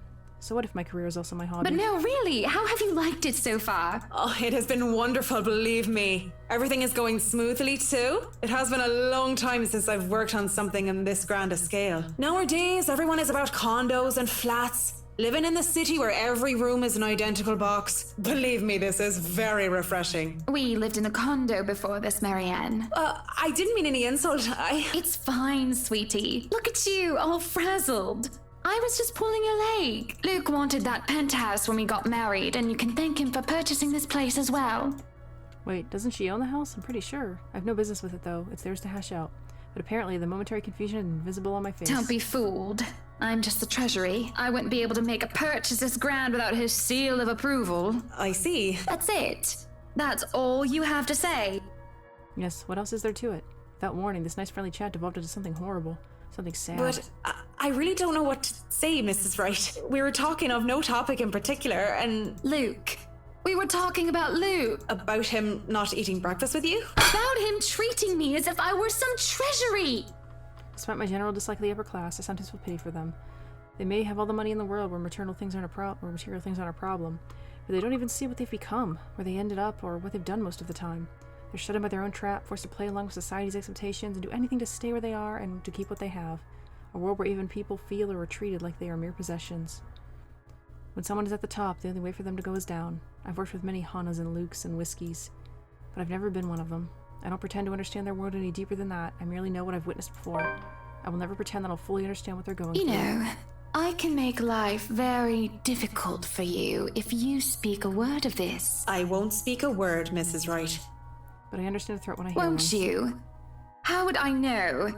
So what if my career is also my hobby? But no, really, how have you liked it so far? Oh, it has been wonderful, believe me. Everything is going smoothly too. It has been a long time since I've worked on something on this grand a scale. Nowadays, everyone is about condos and flats, living in the city where every room is an identical box. Believe me, this is very refreshing. We lived in a condo before this, Marianne. I didn't mean any insult. It's fine, sweetie. Look at you, all frazzled. I was just pulling your leg. Luke wanted that penthouse when we got married, and you can thank him for purchasing this place as well. Wait, doesn't she own the house? I'm pretty sure. I have no business with it, though. It's theirs to hash out. But apparently the momentary confusion is invisible on my face. Don't be fooled. I'm just the treasury. I wouldn't be able to make a purchase this grand without his seal of approval. I see. That's it. That's all you have to say. Yes, what else is there to it? Without warning, this nice friendly chat devolved into something horrible. Something sad. But I really don't know what to say, Mrs. Wright. We were talking of no topic in particular, and... Luke. We were talking about Luke. About him not eating breakfast with you? About him treating me as if I were some treasury. Despite my general dislike of the upper class, I sometimes feel pity for them. They may have all the money in the world where material things aren't a problem, but they don't even see what they've become, where they ended up, or what they've done most of the time. They're shut in by their own trap, forced to play along with society's expectations and do anything to stay where they are and to keep what they have. A world where even people feel or are treated like they are mere possessions. When someone is at the top, the only way for them to go is down. I've worked with many Hanas and Lukes and Whiskies, but I've never been one of them. I don't pretend to understand their world any deeper than that. I merely know what I've witnessed before. I will never pretend that I'll fully understand what they're going through. You know, I can make life very difficult for you if you speak a word of this. I won't speak a word, Mrs. Wright. But I understand the threat when I hear Won't one. you? How would I know?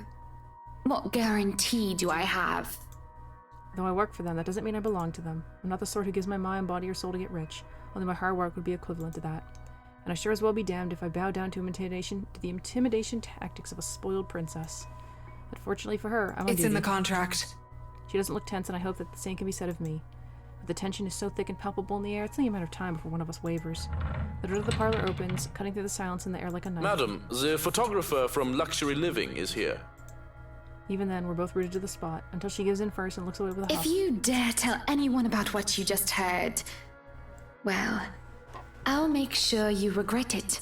What guarantee do I have? Though I work for them, that doesn't mean I belong to them. I'm not the sort who gives my mind, body, or soul to get rich. Only my hard work would be equivalent to that. And I sure as well be damned if I bow down to the intimidation tactics of a spoiled princess. But fortunately for her, I'm on It's duty. in the contract. She doesn't look tense, and I hope that the same can be said of me. But the tension is so thick and palpable in the air, it's only a matter of time before one of us wavers. The door of the parlor opens, cutting through the silence in the air like a knife. Madam, the photographer from Luxury Living is here. Even then, we're both rooted to the spot, until she gives in first and looks away with a huff. If you dare tell anyone about what you just heard, well, I'll make sure you regret it,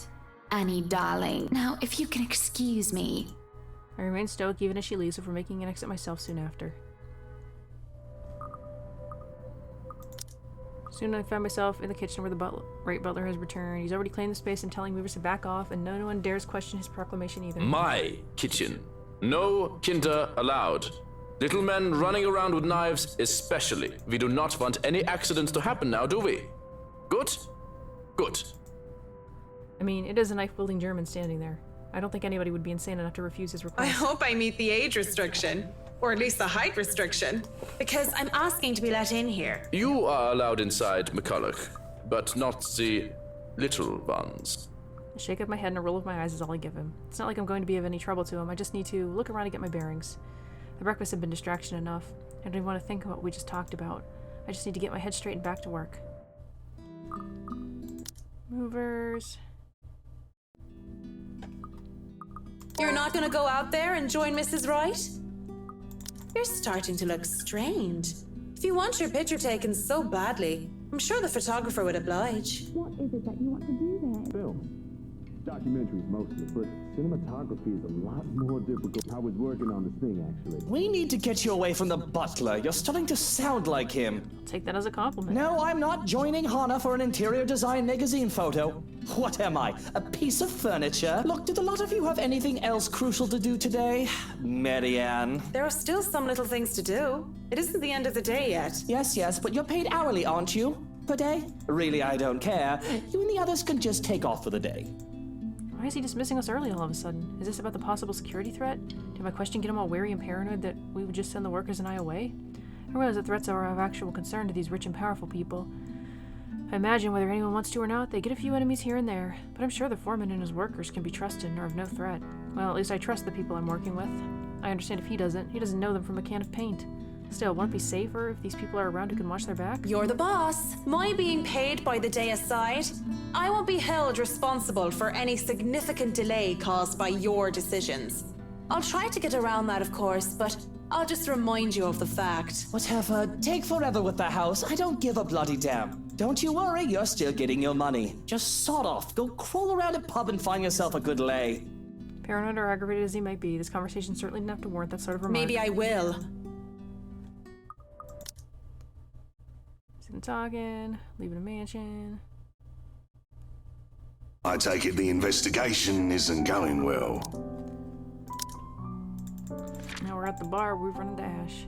Annie darling. Now, if you can excuse me. I remain stoic even as she leaves before making an exit myself soon after. Soon I find myself in the kitchen where the butler has returned. He's already claimed the space and telling movers to back off, and no one dares question his proclamation either. My kitchen. No kinder allowed. Little men running around with knives especially. We do not want any accidents to happen now, do we? Good? Good. I mean, it is a knife-wielding German standing there. I don't think anybody would be insane enough to refuse his request. I hope I meet the age restriction. Or at least the height restriction. Because I'm asking to be let in here. You are allowed inside, McCulloch, but not the little ones. A shake of my head and a roll of my eyes is all I give him. It's not like I'm going to be of any trouble to him. I just need to look around and get my bearings. The breakfast had been distraction enough. I don't even want to think about what we just talked about. I just need to get my head straight and back to work. Movers. You're not gonna go out there and join Mrs. Wright? You're starting to look strange. If you want your picture taken so badly, I'm sure the photographer would oblige. What is it that you want to do then? Film. Documentaries mostly, but cinematography is a lot more difficult. I was working on this thing, actually. We need to get you away from the butler. You're starting to sound like him. I'll take that as a compliment. No, I'm not joining Hana for an interior design magazine photo. What am I, a piece of furniture? Look, did a lot of you have anything else crucial to do today? Marianne. There are still some little things to do. It isn't the end of the day yet. Yes, but you're paid hourly, aren't you? Per day? Really, I don't care. You and the others can just take off for the day. Why is he dismissing us early all of a sudden? Is this about the possible security threat? Did my question get him all wary and paranoid that we would just send the workers and I away? I realize that threats are of actual concern to these rich and powerful people. I imagine whether anyone wants to or not, they get a few enemies here and there, but I'm sure the foreman and his workers can be trusted and are of no threat. Well, at least I trust the people I'm working with. I understand if he doesn't know them from a can of paint. Still, won't it be safer if these people are around who can watch their back? You're the boss. My being paid by the day aside, I won't be held responsible for any significant delay caused by your decisions. I'll try to get around that, of course, but I'll just remind you of the fact. Whatever, take forever with the house. I don't give a bloody damn. Don't you worry, you're still getting your money. Just sod off, go crawl around a pub and find yourself a good lay. Paranoid or aggravated as he might be, this conversation certainly didn't have to warrant that sort of remark. Maybe I will. Sitting talking, leaving a mansion. I take it the investigation isn't going well. Now we're at the bar, we've run into Ash.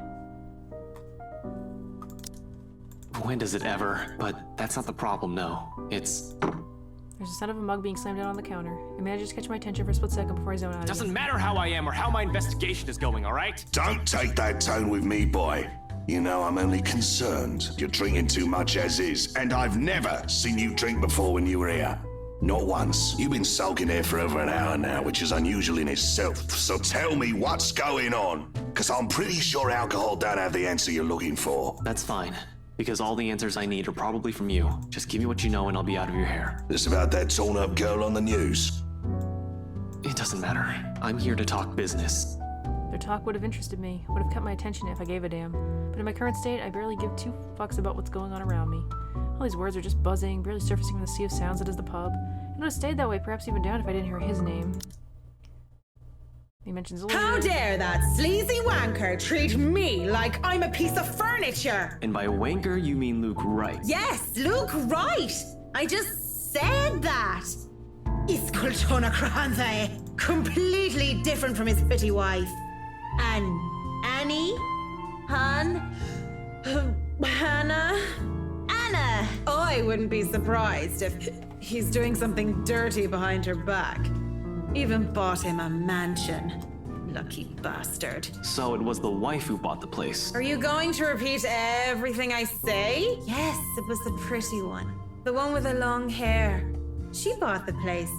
When does it ever? But that's not the problem, no. It's... There's a sound of a mug being slammed down on the counter. It manages to catch my attention for a split second before I zone out. Doesn't matter how I am or how my investigation is going, alright? Don't take that tone with me, boy. You know I'm only concerned. You're drinking too much as is, and I've never seen you drink before when you were here. Not once. You've been sulking here for over an hour now, which is unusual in itself. So tell me what's going on, because I'm pretty sure alcohol don't have the answer you're looking for. That's fine, because all the answers I need are probably from you. Just give me what you know and I'll be out of your hair. This about that torn-up girl on the news? It doesn't matter. I'm here to talk business. Their talk would have interested me, would have kept my attention if I gave a damn. But in my current state, I barely give two fucks about what's going on around me. All these words are just buzzing, barely surfacing from the sea of sounds that is the pub. It would have stayed that way, perhaps even down if I didn't hear his name. He mentions Elizabeth. How dare that sleazy wanker treat me like I'm a piece of furniture? And by wanker, you mean Luke Wright. Yes, Luke Wright. I just said that. Iskultona Kranthe. Completely different from his pretty wife. And Annie? Hannah? Anna! I wouldn't be surprised if he's doing something dirty behind her back. Even bought him a mansion. Lucky bastard. So it was the wife who bought the place. Are you going to repeat everything I say? Yes, it was the pretty one. The one with the long hair. She bought the place.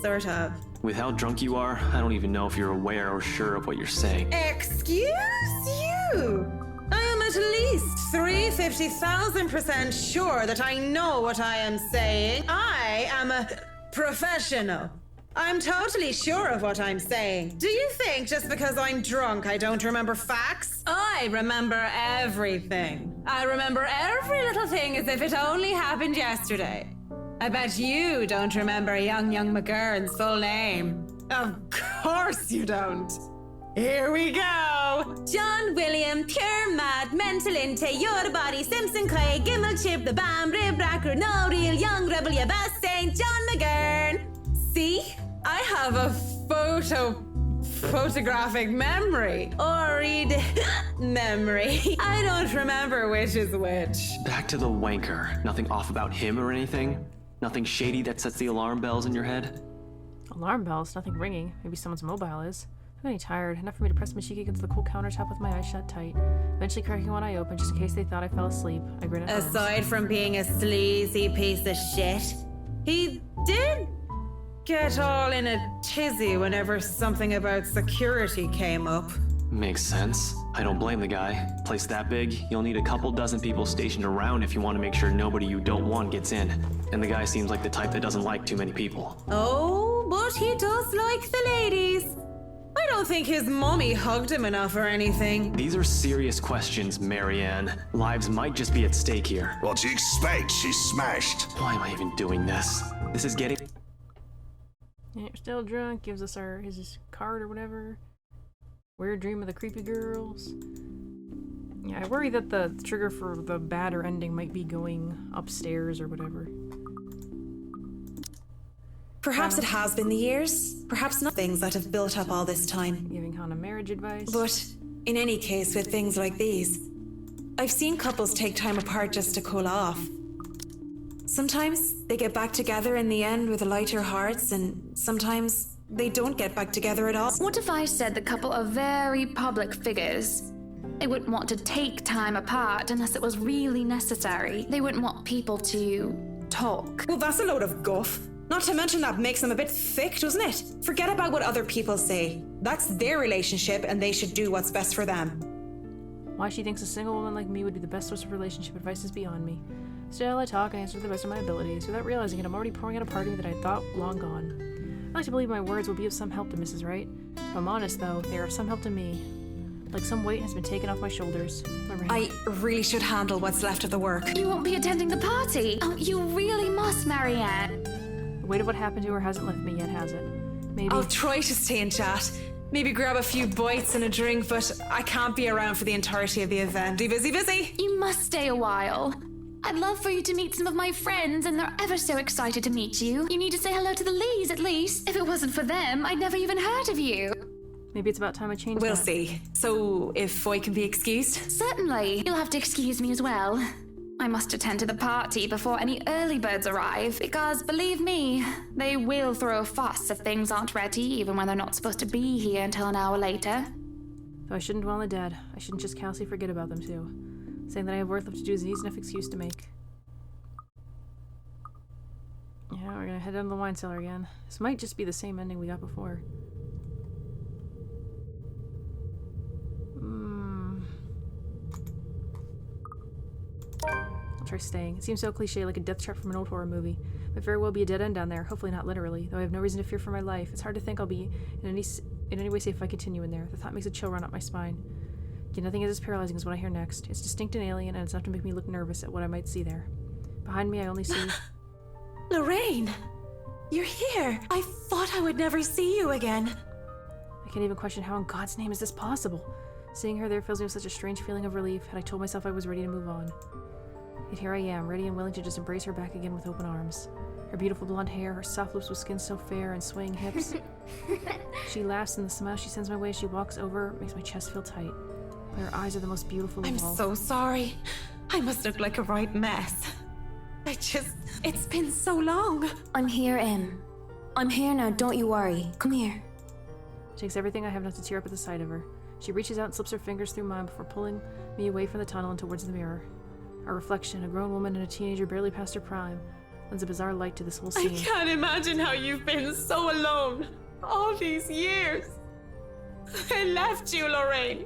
Sort of. With how drunk you are, I don't even know if you're aware or sure of what you're saying. Excuse you? I am at least 350,000% sure that I know what I am saying. I am a professional. I'm totally sure of what I'm saying. Do you think just because I'm drunk I don't remember facts? I remember everything. I remember every little thing as if it only happened yesterday. I bet you don't remember young McGurn's full name. Of course you don't. Here we go. John William, pure mad, mental inte, your body, Simpson Clay, Gimel Chip, the Bam, Rib Racker, no real young rebel, your best saint, John McGurn. See? I have a photographic memory. Or read memory. I don't remember which is which. Back to the wanker. Nothing off about him or anything? Nothing shady that sets the alarm bells in your head? Alarm bells? Nothing ringing. Maybe someone's mobile is. I'm getting tired, enough for me to press my cheek against the cool countertop with my eyes shut tight. Eventually cracking one eye open just in case they thought I fell asleep. I grin at Holmes. Aside from being a sleazy piece of shit, he did get all in a tizzy whenever something about security came up. Makes sense. I don't blame the guy. Place that big, you'll need a couple dozen people stationed around if you want to make sure nobody you don't want gets in. And the guy seems like the type that doesn't like too many people. Oh, but he does like the ladies. I don't think his mommy hugged him enough or anything. These are serious questions, Marianne. Lives might just be at stake here. What do you expect? She's smashed. Why am I even doing this? This is getting... Yeah, you're still drunk, gives us his card or whatever. Weird dream of the creepy girls. Yeah, I worry that the trigger for the badder ending might be going upstairs or whatever. Perhaps it has been the years. Perhaps not things that have built up all this time. Giving Hannah marriage advice. But in any case, with things like these, I've seen couples take time apart just to cool off. Sometimes they get back together in the end with lighter hearts, and sometimes they don't get back together at all. What if I said the couple are very public figures? They wouldn't want to take time apart unless it was really necessary. They wouldn't want people to talk. Well, that's a load of guff. Not to mention that makes them a bit thick, doesn't it? Forget about what other people say. That's their relationship and they should do what's best for them. Why she thinks a single woman like me would be the best source of relationship advice is beyond me. Still, I talk and answer to the best of my abilities. Without realizing it, I'm already pouring out a part of me that I thought long gone. I like to believe my words will be of some help to Mrs. Wright. If I'm honest, though, they are of some help to me. Like some weight has been taken off my shoulders. Lorraine. I really should handle what's left of the work. You won't be attending the party. Oh, you really must, Marianne. The weight of what happened to her hasn't left me yet, has it? Maybe. I'll try to stay in chat. Maybe grab a few bites and a drink, but I can't be around for the entirety of the event. Be busy. You must stay a while. I'd love for you to meet some of my friends, and they're ever so excited to meet you. You need to say hello to the Lees, at least. If it wasn't for them, I'd never even heard of you. Maybe it's about time I change We'll that. see. So, if I can be excused? Certainly. You'll have to excuse me as well. I must attend to the party before any early birds arrive, because, believe me, they will throw a fuss if things aren't ready, even when they're not supposed to be here until an hour later. Though I shouldn't dwell on the dead, I shouldn't just casually forget about them too. Saying that I have work left to do is an easy enough excuse to make. Yeah, we're gonna head down to the wine cellar again. This might just be the same ending we got before. I'll try staying. It seems so cliche, like a death trap from an old horror movie. Might very well be a dead end down there, hopefully not literally, though I have no reason to fear for my life. It's hard to think I'll be in any way safe if I continue in there. The thought makes a chill run up my spine. Yet nothing is as paralyzing as what I hear next. It's distinct and alien, and it's enough to make me look nervous at what I might see there. Behind me, I only see... Lorraine! You're here! I thought I would never see you again. I can't even question how in God's name is this possible. Seeing her there fills me with such a strange feeling of relief, had I told myself I was ready to move on. Yet here I am, ready and willing to just embrace her back again with open arms. Her beautiful blonde hair, her soft lips with skin so fair and swaying hips. She laughs, and the smile she sends my way as she walks over makes my chest feel tight. But her eyes are the most beautiful of all. I'm so sorry. I must look like a right mess. It's been so long. I'm here, Em. I'm here now, don't you worry. Come here. It takes everything I have not to tear up at the sight of her. She reaches out and slips her fingers through mine before pulling me away from the tunnel and towards the mirror. Our reflection, a grown woman and a teenager barely past her prime, lends a bizarre light to this whole scene. I can't imagine how you've been so alone all these years. I left you, Lorraine.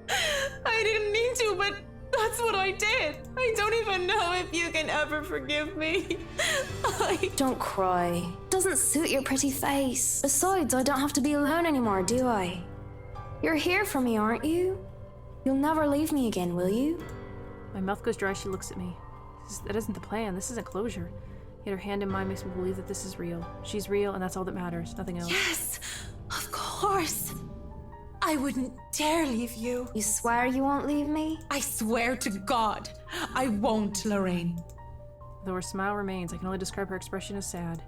I didn't mean to, but that's what I did. I don't even know if you can ever forgive me. Don't cry. Doesn't suit your pretty face. Besides, I don't have to be alone anymore, do I? You're here for me, aren't you? You'll never leave me again, will you? My mouth goes dry as she looks at me. That isn't the plan. This isn't closure. Yet her hand in mine makes me believe that this is real. She's real, and that's all that matters. Nothing else. Yes, of course. I wouldn't dare leave you. You swear you won't leave me? I swear to God, I won't, Lorraine. Though her smile remains, I can only describe her expression as sad.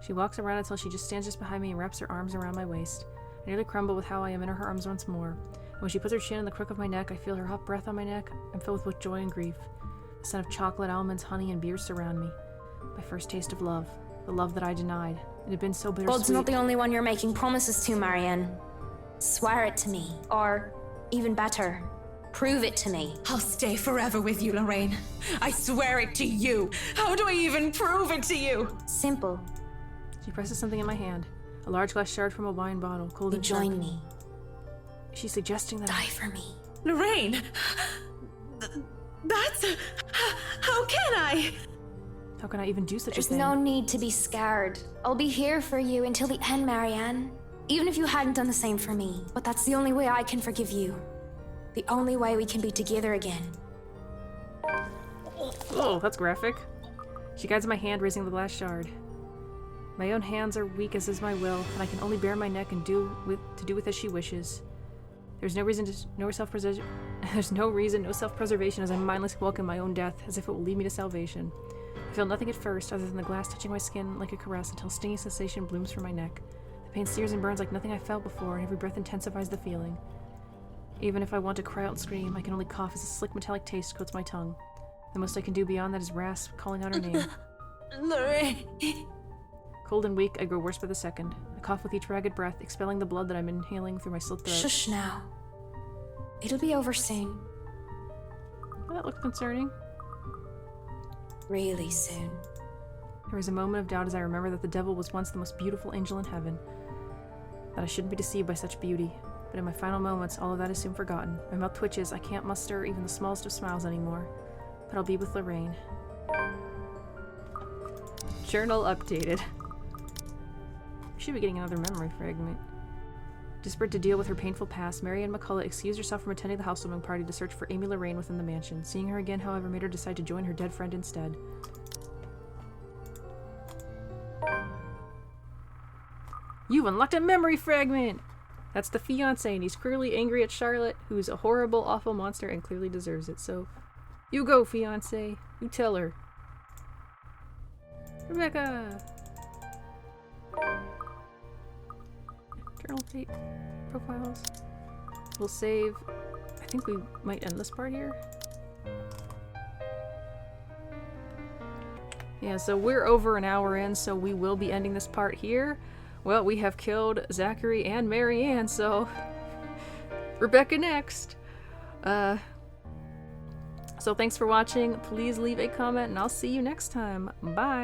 She walks around until she just stands just behind me and wraps her arms around my waist. I nearly crumble with how I am in her arms once more. And when she puts her chin in the crook of my neck, I feel her hot breath on my neck. I'm filled with both joy and grief. The scent of chocolate, almonds, honey, and beer surround me. My first taste of love. The love that I denied. It had been so bittersweet. God's not the only one you're making promises to, Marianne. Swear it to me. Or, even better, prove it to me. I'll stay forever with you, Lorraine. I swear it to you. How do I even prove it to you? Simple. She presses something in my hand. A large glass shard from a wine bottle, cold and join sharp. me. She's suggesting that Die for me. Lorraine! That's... How can I? How can I even do such There's a thing? no need to be scared. I'll be here for you until the end, Marianne. Even if you hadn't done the same for me. But that's the only way I can forgive you. The only way we can be together again. Oh, that's graphic. She guides my hand, raising the glass shard. My own hands are weak as is my will, and I can only bare my neck and do with as she wishes. There's no reason, no self-preservation as I mindlessly welcome my own death, as if it will lead me to salvation. I feel nothing at first, other than the glass touching my skin like a caress, until a stinging sensation blooms from my neck. The pain sears and burns like nothing I felt before, and every breath intensifies the feeling. Even if I want to cry out and scream, I can only cough as a slick metallic taste coats my tongue. The most I can do beyond that is rasp, calling out her name. Lorraine. Cold and weak, I grow worse by the second. I cough with each ragged breath, expelling the blood that I'm inhaling through my slit throat. Shush now. It'll be over soon. That looks concerning. Really soon. There is a moment of doubt as I remember that the devil was once the most beautiful angel in heaven. That I shouldn't be deceived by such beauty. But in my final moments, all of that is soon forgotten. My mouth twitches, I can't muster even the smallest of smiles anymore. But I'll be with Lorraine. Journal updated. We should be getting another memory fragment. Desperate to deal with her painful past, Mary Ann McCullough excused herself from attending the housewarming party to search for Amy Lorraine within the mansion. Seeing her again, however, made her decide to join her dead friend instead. You've unlocked a memory fragment! That's the fiancé, and he's clearly angry at Charlotte, who's a horrible, awful monster and clearly deserves it. So, you go, fiancé. You tell her. Rebecca! Journal tape. Profiles. We'll save. I think we might end this part here. Yeah, so we're over an hour in, so we will be ending this part here. Well, we have killed Zachary and Mary Ann, so Rebecca next. So thanks for watching. Please leave a comment, and I'll see you next time. Bye.